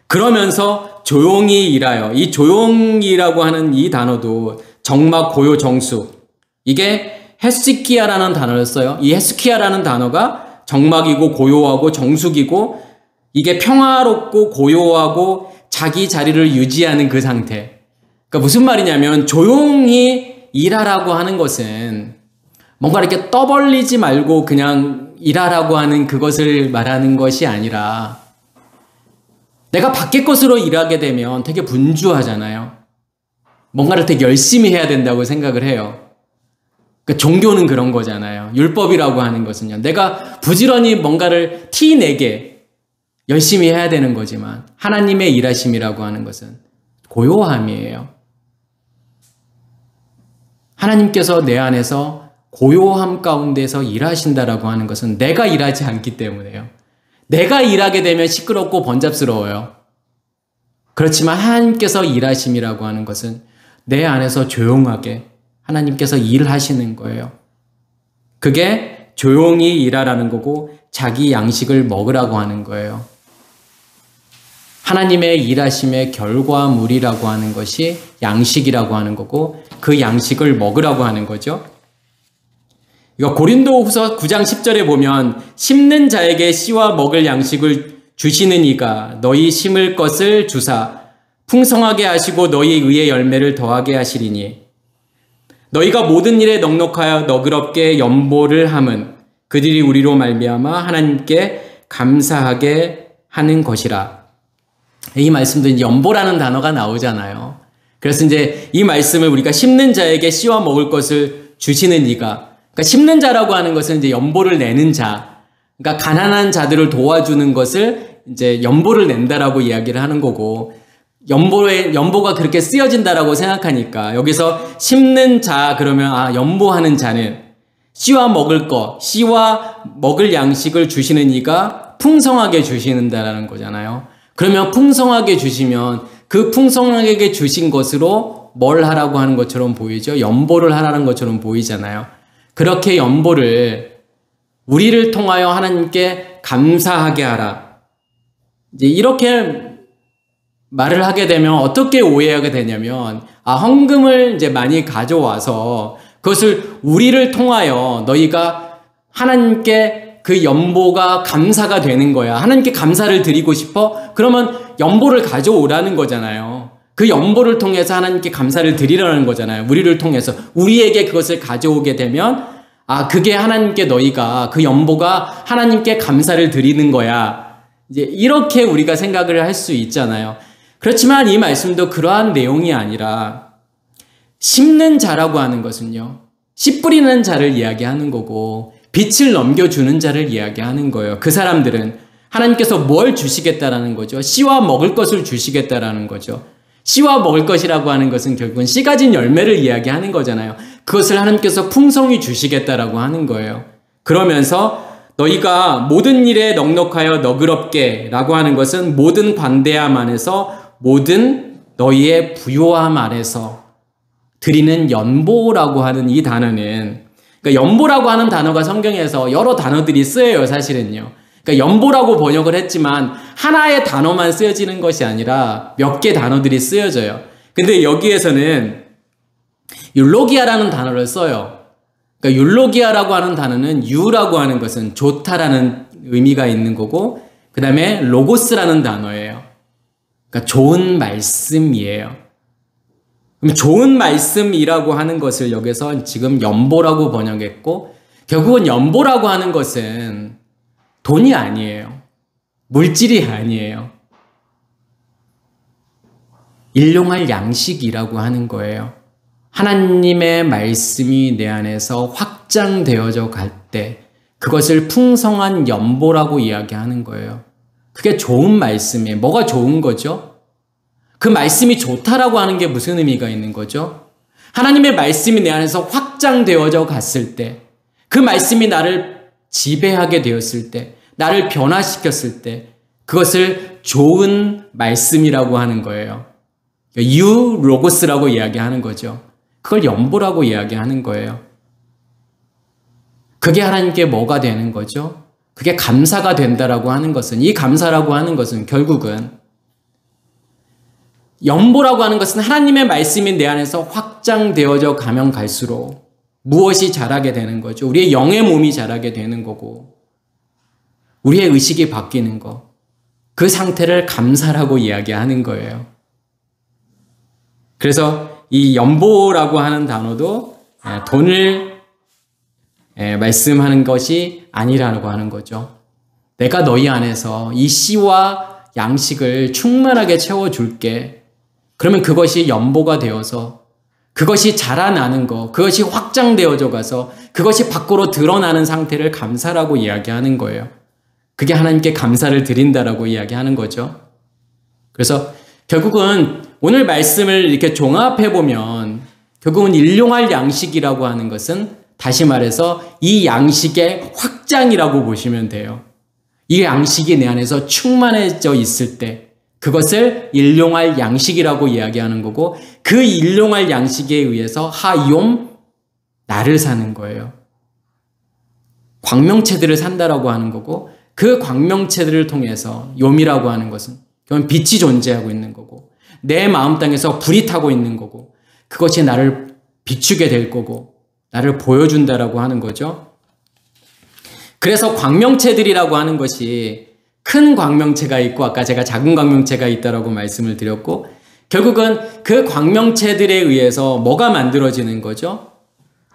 그러면서 조용히 일하여, 이 조용히라고 하는 이 단어도 정막, 고요, 정수, 이게 헤스키야라는 단어를 써요. 이 헤스키야라는 단어가 정막이고 고요하고 정숙이고 이게 평화롭고 고요하고 자기 자리를 유지하는 그 상태. 그러니까 무슨 말이냐면 조용히 일하라고 하는 것은 뭔가 이렇게 떠벌리지 말고 그냥 일하라고 하는 그것을 말하는 것이 아니라 내가 밖의 것으로 일하게 되면 되게 분주하잖아요. 뭔가를 되게 열심히 해야 된다고 생각을 해요. 그러니까 종교는 그런 거잖아요. 율법이라고 하는 것은요. 내가 부지런히 뭔가를 티내게 열심히 해야 되는 거지만 하나님의 일하심이라고 하는 것은 고요함이에요. 하나님께서 내 안에서 고요함 가운데서 일하신다라고 하는 것은 내가 일하지 않기 때문에요. 내가 일하게 되면 시끄럽고 번잡스러워요. 그렇지만 하나님께서 일하심이라고 하는 것은 내 안에서 조용하게 하나님께서 일하시는 거예요. 그게 조용히 일하라는 거고 자기 양식을 먹으라고 하는 거예요. 하나님의 일하심의 결과물이라고 하는 것이 양식이라고 하는 거고 그 양식을 먹으라고 하는 거죠. 이거 고린도후서 9장 10절에 보면 심는 자에게 씨와 먹을 양식을 주시는 이가 너희 심을 것을 주사 풍성하게 하시고 너희 의의 열매를 더하게 하시리니 너희가 모든 일에 넉넉하여 너그럽게 연보를 함은 그들이 우리로 말미암아 하나님께 감사하게 하는 것이라. 이 말씀도 이제 연보라는 단어가 나오잖아요. 그래서 이제 이 말씀을 우리가 심는 자에게 씨와 먹을 것을 주시는 이가, 그러니까 심는 자라고 하는 것은 이제 연보를 내는 자, 그러니까 가난한 자들을 도와주는 것을 이제 연보를 낸다라고 이야기를 하는 거고, 연보가 그렇게 쓰여진다라고 생각하니까 여기서 심는 자 그러면 연보하는 자는 씨와 먹을 것, 씨와 먹을 양식을 주시는 이가 풍성하게 주시는다라는 거잖아요. 그러면 풍성하게 주시면 그 풍성하게 주신 것으로 뭘 하라고 하는 것처럼 보이죠? 연보를 하라는 것처럼 보이잖아요. 그렇게 연보를 우리를 통하여 하나님께 감사하게 하라. 이제 이렇게 말을 하게 되면 어떻게 오해하게 되냐면 헌금을 이제 많이 가져와서 그것을 우리를 통하여 너희가 하나님께 그 연보가 감사가 되는 거야. 하나님께 감사를 드리고 싶어? 그러면 연보를 가져오라는 거잖아요. 그 연보를 통해서 하나님께 감사를 드리라는 거잖아요. 우리를 통해서 우리에게 그것을 가져오게 되면 그게 하나님께 너희가 그 연보가 하나님께 감사를 드리는 거야. 이제 이렇게 우리가 생각을 할 수 있잖아요. 그렇지만 이 말씀도 그러한 내용이 아니라 심는 자라고 하는 것은요, 씨 뿌리는 자를 이야기하는 거고 빛을 넘겨주는 자를 이야기하는 거예요. 그 사람들은 하나님께서 뭘 주시겠다라는 거죠. 씨와 먹을 것을 주시겠다라는 거죠. 씨와 먹을 것이라고 하는 것은 결국은 씨 가진 열매를 이야기하는 거잖아요. 그것을 하나님께서 풍성히 주시겠다라고 하는 거예요. 그러면서 너희가 모든 일에 넉넉하여 너그럽게 라고 하는 것은 모든 관대함 안에서 모든 너희의 부요함 안에서 드리는 연보라고 하는 이 단어는, 그러니까 연보라고 하는 단어가 성경에서 여러 단어들이 쓰여요, 사실은요. 그러니까 연보라고 번역을 했지만 하나의 단어만 쓰여지는 것이 아니라 몇 개 단어들이 쓰여져요. 근데 여기에서는 율로기아라는 단어를 써요. 그러니까 율로기아라고 하는 단어는 유라고 하는 것은 좋다라는 의미가 있는 거고, 그 다음에 로고스라는 단어예요. 그러니까 좋은 말씀이에요. 그럼 좋은 말씀이라고 하는 것을 여기서 지금 연보라고 번역했고, 결국은 연보라고 하는 것은 돈이 아니에요. 물질이 아니에요. 일용할 양식이라고 하는 거예요. 하나님의 말씀이 내 안에서 확장되어져 갈 때 그것을 풍성한 연보라고 이야기하는 거예요. 그게 좋은 말씀이에요. 뭐가 좋은 거죠? 그 말씀이 좋다라고 하는 게 무슨 의미가 있는 거죠? 하나님의 말씀이 내 안에서 확장되어져 갔을 때, 그 말씀이 나를 지배하게 되었을 때, 나를 변화시켰을 때 그것을 좋은 말씀이라고 하는 거예요. 유로고스라고 이야기하는 거죠. 그걸 연보라고 이야기하는 거예요. 그게 하나님께 뭐가 되는 거죠? 그게 감사가 된다라고 하는 것은, 이 감사라고 하는 것은 결국은 연보라고 하는 것은 하나님의 말씀이 내 안에서 확장되어져 가면 갈수록 무엇이 자라게 되는 거죠? 우리의 영의 몸이 자라게 되는 거고, 우리의 의식이 바뀌는 거, 그 상태를 감사라고 이야기하는 거예요. 그래서 이 연보라고 하는 단어도 돈을 말씀하는 것이 아니라고 하는 거죠. 내가 너희 안에서 이 씨와 양식을 충만하게 채워줄게. 그러면 그것이 연보가 되어서, 그것이 자라나는 거, 그것이 확장되어져 가서 그것이 밖으로 드러나는 상태를 감사라고 이야기하는 거예요. 그게 하나님께 감사를 드린다라고 이야기하는 거죠. 그래서 결국은 오늘 말씀을 이렇게 종합해보면 결국은 일용할 양식이라고 하는 것은, 다시 말해서 이 양식의 확장이라고 보시면 돼요. 이 양식이 내 안에서 충만해져 있을 때 그것을 일용할 양식이라고 이야기하는 거고, 그 일용할 양식에 의해서 하욤, 나를 사는 거예요. 광명체들을 산다라고 하는 거고, 그 광명체들을 통해서 욤이라고 하는 것은 그건 빛이 존재하고 있는 거고, 내 마음 땅에서 불이 타고 있는 거고, 그것이 나를 비추게 될 거고 나를 보여준다라고 하는 거죠. 그래서 광명체들이라고 하는 것이 큰 광명체가 있고, 아까 제가 작은 광명체가 있다라고 말씀을 드렸고, 결국은 그 광명체들에 의해서 뭐가 만들어지는 거죠?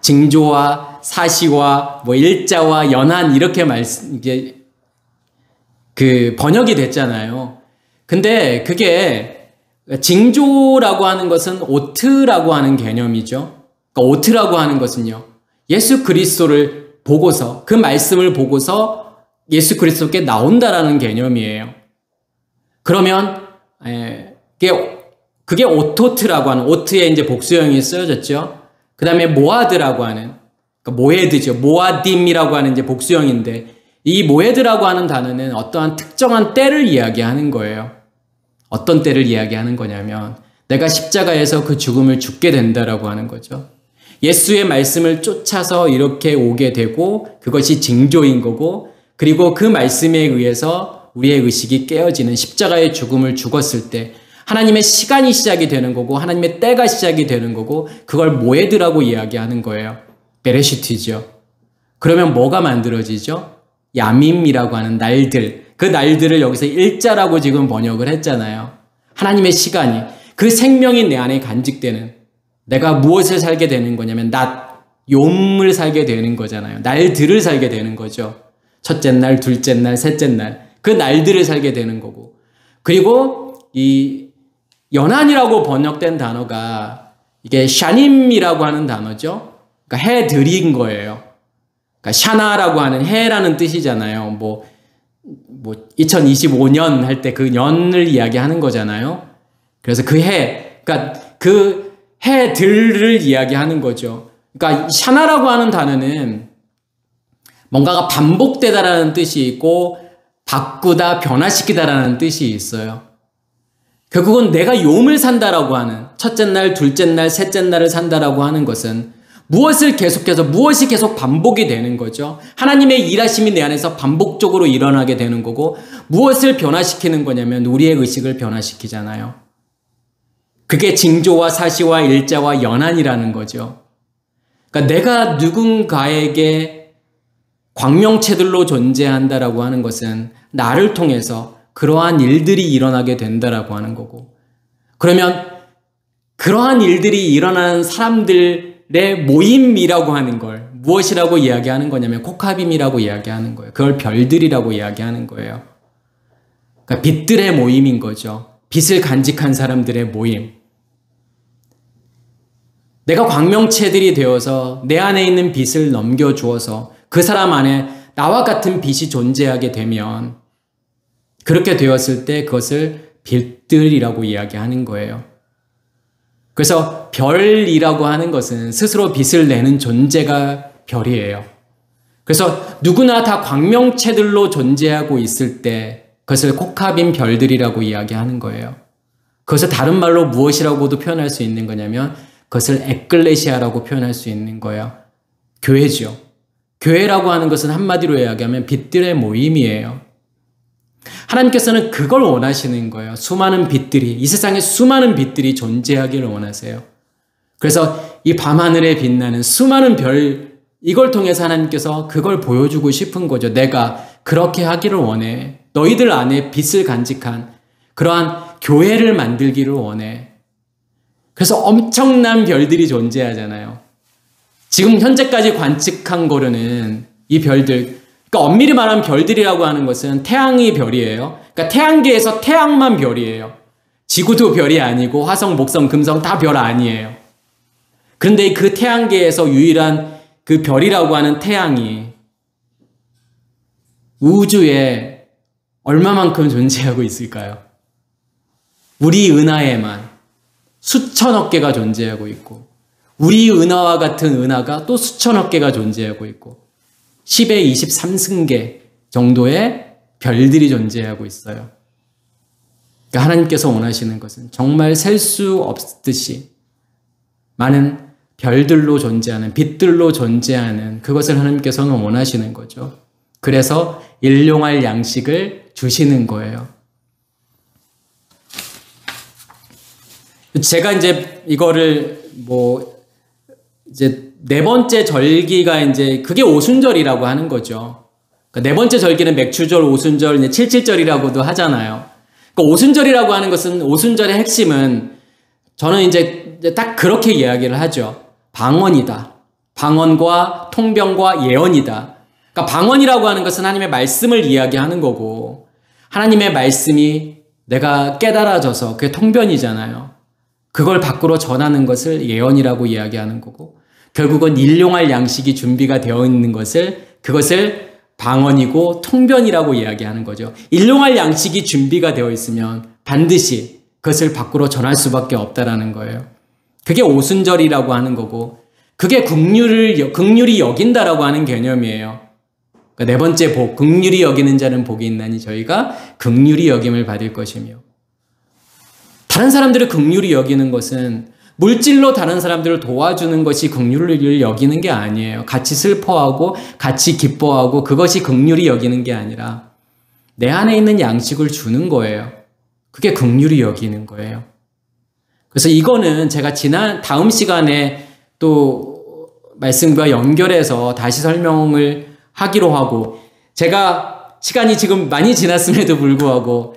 징조와 사시와 일자와 연한, 이렇게 이게 그 번역이 됐잖아요. 근데 그게 징조라고 하는 것은 오트라고 하는 개념이죠. 그러니까 오트라고 하는 것은요, 예수 그리스도를 보고서, 그 말씀을 보고서 예수 그리스도께 나온다라는 개념이에요. 그러면 그게 오토트라고 하는, 오트에 이제 복수형이 쓰여졌죠. 그 다음에 모아드라고 하는, 그러니까 모에드죠. 모아딤이라고 하는 이제 복수형인데, 이 모에드라고 하는 단어는 어떠한 특정한 때를 이야기하는 거예요. 어떤 때를 이야기하는 거냐면, 내가 십자가에서 그 죽음을 죽게 된다라고 하는 거죠. 예수의 말씀을 쫓아서 이렇게 오게 되고, 그것이 징조인 거고, 그리고 그 말씀에 의해서 우리의 의식이 깨어지는, 십자가의 죽음을 죽었을 때 하나님의 시간이 시작이 되는 거고, 하나님의 때가 시작이 되는 거고, 그걸 모에드라고 이야기하는 거예요. 베레시트죠. 그러면 뭐가 만들어지죠? 야밈이라고 하는 날들, 그 날들을 여기서 일자라고 지금 번역을 했잖아요. 하나님의 시간이, 그 생명이 내 안에 간직되는, 내가 무엇을 살게 되는 거냐면 욤을 살게 되는 거잖아요. 날들을 살게 되는 거죠. 첫째 날, 둘째 날, 셋째 날, 그 날들을 살게 되는 거고, 그리고 이 연한이라고 번역된 단어가 이게 샤님이라고 하는 단어죠. 그러니까 해드린 거예요. 그러니까 그러니까 샤나라고 하는 해라는 뜻이잖아요. 뭐 2025년 할 때 그 년을 이야기하는 거잖아요. 그래서 그 해, 그러니까 그 해들을 이야기하는 거죠. 그러니까 샤나라고 하는 단어는 뭔가가 반복되다라는 뜻이 있고 바꾸다, 변화시키다라는 뜻이 있어요. 결국은 내가 용을 산다라고 하는 첫째 날, 둘째 날, 셋째 날을 산다라고 하는 것은 무엇이 계속 반복이 되는 거죠. 하나님의 일하심이 내 안에서 반복적으로 일어나게 되는 거고 무엇을 변화시키는 거냐면 우리의 의식을 변화시키잖아요. 그게 징조와 사시와 일자와 연한이라는 거죠. 그러니까 내가 누군가에게 광명체들로 존재한다라고 하는 것은 나를 통해서 그러한 일들이 일어나게 된다라고 하는 거고 그러면 그러한 일들이 일어나는 사람들의 모임이라고 하는 걸 무엇이라고 이야기하는 거냐면 코카빔이라고 이야기하는 거예요. 그걸 별들이라고 이야기하는 거예요. 그러니까 빛들의 모임인 거죠. 빛을 간직한 사람들의 모임. 내가 광명체들이 되어서 내 안에 있는 빛을 넘겨주어서 그 사람 안에 나와 같은 빛이 존재하게 되면 그렇게 되었을 때 그것을 빛들이라고 이야기하는 거예요. 그래서 별이라고 하는 것은 스스로 빛을 내는 존재가 별이에요. 그래서 누구나 다 광명체들로 존재하고 있을 때 그것을 코카빔 별들이라고 이야기하는 거예요. 그것을 다른 말로 무엇이라고도 표현할 수 있는 거냐면 그것을 에클레시아라고 표현할 수 있는 거예요. 교회죠. 교회라고 하는 것은 한마디로 이야기하면 빛들의 모임이에요. 하나님께서는 그걸 원하시는 거예요. 수많은 빛들이, 이 세상에 수많은 빛들이 존재하기를 원하세요. 그래서 이 밤하늘에 빛나는 수많은 별, 이걸 통해서 하나님께서 그걸 보여주고 싶은 거죠. 내가 그렇게 하기를 원해. 너희들 안에 빛을 간직한 그러한 교회를 만들기를 원해. 그래서 엄청난 별들이 존재하잖아요. 지금 현재까지 관측한 거로는 이 별들, 그러니까 엄밀히 말하면 별들이라고 하는 것은 태양이 별이에요. 그러니까 태양계에서 태양만 별이에요. 지구도 별이 아니고 화성, 목성, 금성 다 별 아니에요. 그런데 그 태양계에서 유일한 그 별이라고 하는 태양이 우주에 얼마만큼 존재하고 있을까요? 우리 은하에만 수천억 개가 존재하고 있고 우리 은하와 같은 은하가 또 수천억 개가 존재하고 있고 10의 23승계 정도의 별들이 존재하고 있어요. 그러니까 하나님께서 원하시는 것은 정말 셀 수 없듯이 많은 별들로 존재하는 빛들로 존재하는 그것을 하나님께서는 원하시는 거죠. 그래서 일용할 양식을 주시는 거예요. 제가 이제 이거를 이제 네 번째 절기가 이제 그게 오순절이라고 하는 거죠. 그러니까 네 번째 절기는 맥추절, 오순절, 이제 칠칠절이라고도 하잖아요. 그러니까 오순절이라고 하는 것은 오순절의 핵심은 저는 이제 딱 그렇게 이야기를 하죠. 방언이다. 방언과 통병과 예언이다. 그러니까 방언이라고 하는 것은 하나님의 말씀을 이야기하는 거고 하나님의 말씀이 내가 깨달아져서 그게 통변이잖아요. 그걸 밖으로 전하는 것을 예언이라고 이야기하는 거고 결국은 일용할 양식이 준비가 되어 있는 그것을 방언이고 통변이라고 이야기하는 거죠. 일용할 양식이 준비가 되어 있으면 반드시 그것을 밖으로 전할 수밖에 없다라는 거예요. 그게 오순절이라고 하는 거고 그게 긍휼히 여긴다라고 하는 개념이에요. 그러니까 네 번째 복, 긍휼히 여기는 자는 복이 있나니 저희가 긍휼히 여김을 받을 것이며 다른 사람들을 긍휼히 여기는 것은 물질로 다른 사람들을 도와주는 것이 긍휼을 여기는 게 아니에요. 같이 슬퍼하고 같이 기뻐하고 그것이 긍휼히 여기는 게 아니라 내 안에 있는 양식을 주는 거예요. 그게 긍휼히 여기는 거예요. 그래서 이거는 제가 다음 시간에 또 말씀과 연결해서 다시 설명을 하기로 하고 제가 시간이 지금 많이 지났음에도 불구하고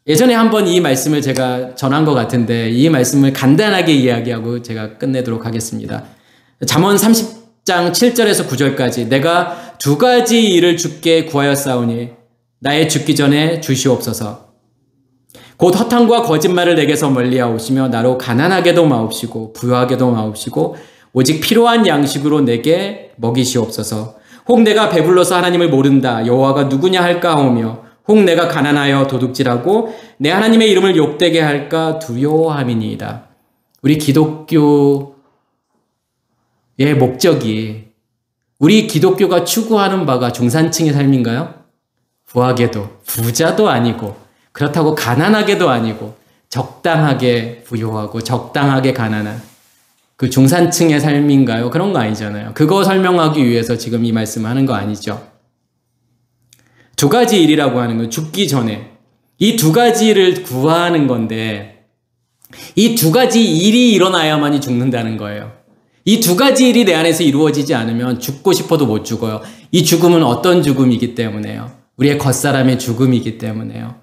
예전에 한번 이 말씀을 제가 전한 것 같은데 이 말씀을 간단하게 이야기하고 제가 끝내도록 하겠습니다. 잠언 30장 7절에서 9절까지 내가 두 가지 일을 주께 구하였사오니 나의 죽기 전에 주시옵소서. 곧 허탄과 거짓말을 내게서 멀리하옵시며 나로 가난하게도 마옵시고 부유하게도 마옵시고 오직 필요한 양식으로 내게 먹이시옵소서. 혹 내가 배불러서 하나님을 모른다. 여호와가 누구냐 할까 하오며 혹 내가 가난하여 도둑질하고 내 하나님의 이름을 욕되게 할까 두려워함이니이다. 우리 기독교의 목적이 우리 기독교가 추구하는 바가 중산층의 삶인가요? 부하게도 부자도 아니고 그렇다고 가난하게도 아니고 적당하게 부유하고 적당하게 가난한 그 중산층의 삶인가요? 그런 거 아니잖아요. 그거 설명하기 위해서 지금 이 말씀을 하는 거 아니죠. 두 가지 일이라고 하는 건 죽기 전에 이 두 가지를 구하는 건데 이 두 가지 일이 일어나야만이 죽는다는 거예요. 이 두 가지 일이 내 안에서 이루어지지 않으면 죽고 싶어도 못 죽어요. 이 죽음은 어떤 죽음이기 때문에요. 우리의 겉사람의 죽음이기 때문에요.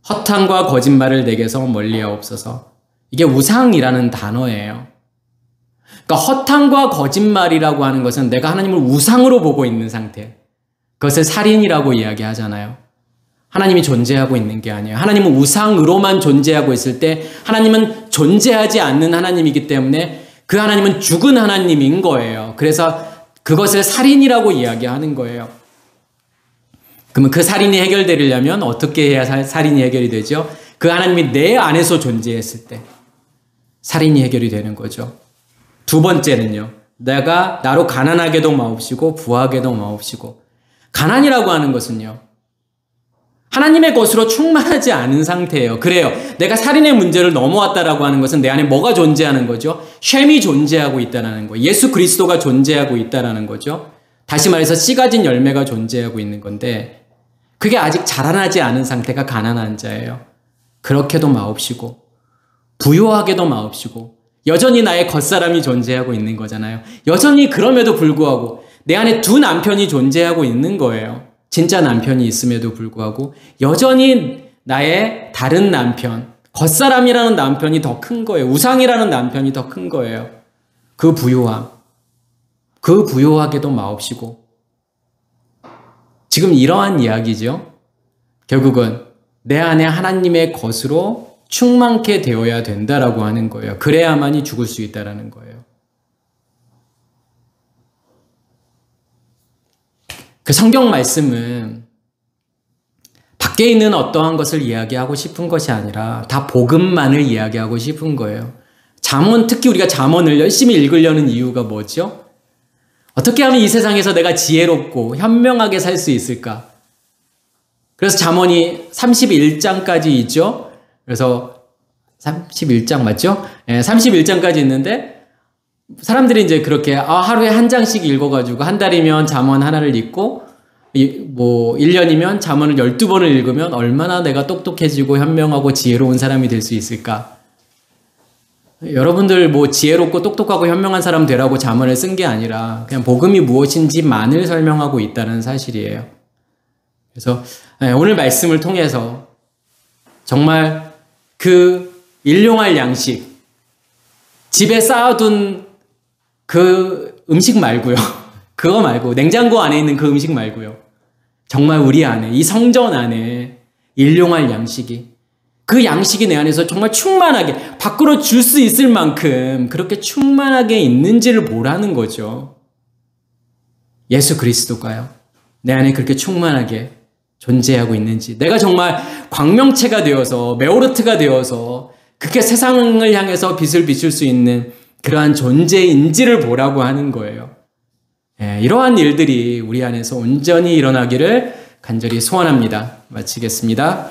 허탄과 거짓말을 내게서 멀리하옵소서. 이게 우상이라는 단어예요. 그러니까 허탄과 거짓말이라고 하는 것은 내가 하나님을 우상으로 보고 있는 상태. 그것을 살인이라고 이야기하잖아요. 하나님이 존재하고 있는 게 아니에요. 하나님은 우상으로만 존재하고 있을 때 하나님은 존재하지 않는 하나님이기 때문에 그 하나님은 죽은 하나님인 거예요. 그래서 그것을 살인이라고 이야기하는 거예요. 그러면 그 살인이 해결되려면 어떻게 해야 살인이 해결이 되죠? 그 하나님이 내 안에서 존재했을 때 살인이 해결이 되는 거죠. 두 번째는요. 내가 나로 가난하게도 마옵시고 부하게도 마옵시고. 가난이라고 하는 것은요. 하나님의 것으로 충만하지 않은 상태예요. 그래요. 내가 살인의 문제를 넘어왔다라고 하는 것은 내 안에 뭐가 존재하는 거죠? 셈이 존재하고 있다는 거예요. 예수 그리스도가 존재하고 있다는 거죠. 다시 말해서 씨 가진 열매가 존재하고 있는 건데 그게 아직 자라나지 않은 상태가 가난한 자예요. 그렇게도 마옵시고 부요하게도 마옵시고 여전히 나의 겉사람이 존재하고 있는 거잖아요. 여전히 그럼에도 불구하고 내 안에 두 남편이 존재하고 있는 거예요. 진짜 남편이 있음에도 불구하고 여전히 나의 다른 남편, 겉사람이라는 남편이 더 큰 거예요. 우상이라는 남편이 더 큰 거예요. 그 부요함, 그 부요하게도 마옵시고. 지금 이러한 이야기죠. 결국은 내 안에 하나님의 것으로 충만케 되어야 된다라고 하는 거예요. 그래야만이 죽을 수 있다라는 거예요. 그 성경 말씀은 밖에 있는 어떠한 것을 이야기하고 싶은 것이 아니라 다 복음만을 이야기하고 싶은 거예요. 잠언, 특히 우리가 잠언을 열심히 읽으려는 이유가 뭐죠? 어떻게 하면 이 세상에서 내가 지혜롭고 현명하게 살 수 있을까? 그래서 잠언이 31장까지 있죠. 그래서 31장 맞죠? 네, 31장까지 있는데 사람들이 이제 그렇게 하루에 한 장씩 읽어가지고 한 달이면 잠언 하나를 읽고 뭐 1년이면 잠언을 12번을 읽으면 얼마나 내가 똑똑해지고 현명하고 지혜로운 사람이 될 수 있을까? 여러분들 뭐 지혜롭고 똑똑하고 현명한 사람 되라고 잠언을 쓴 게 아니라 그냥 복음이 무엇인지만을 설명하고 있다는 사실이에요. 그래서 오늘 말씀을 통해서 정말 그 일용할 양식, 집에 쌓아둔 그 음식 말고요. 그거 말고 냉장고 안에 있는 그 음식 말고요. 정말 우리 안에 이 성전 안에 일용할 양식이 그 양식이 내 안에서 정말 충만하게 밖으로 줄 수 있을 만큼 그렇게 충만하게 있는지를 보라는 거죠. 예수 그리스도가요. 내 안에 그렇게 충만하게 존재하고 있는지 내가 정말 광명체가 되어서 메오르트가 되어서 그렇게 세상을 향해서 빛을 비출 수 있는 그러한 존재인지를 보라고 하는 거예요. 이러한 일들이 우리 안에서 온전히 일어나기를 간절히 소원합니다. 마치겠습니다.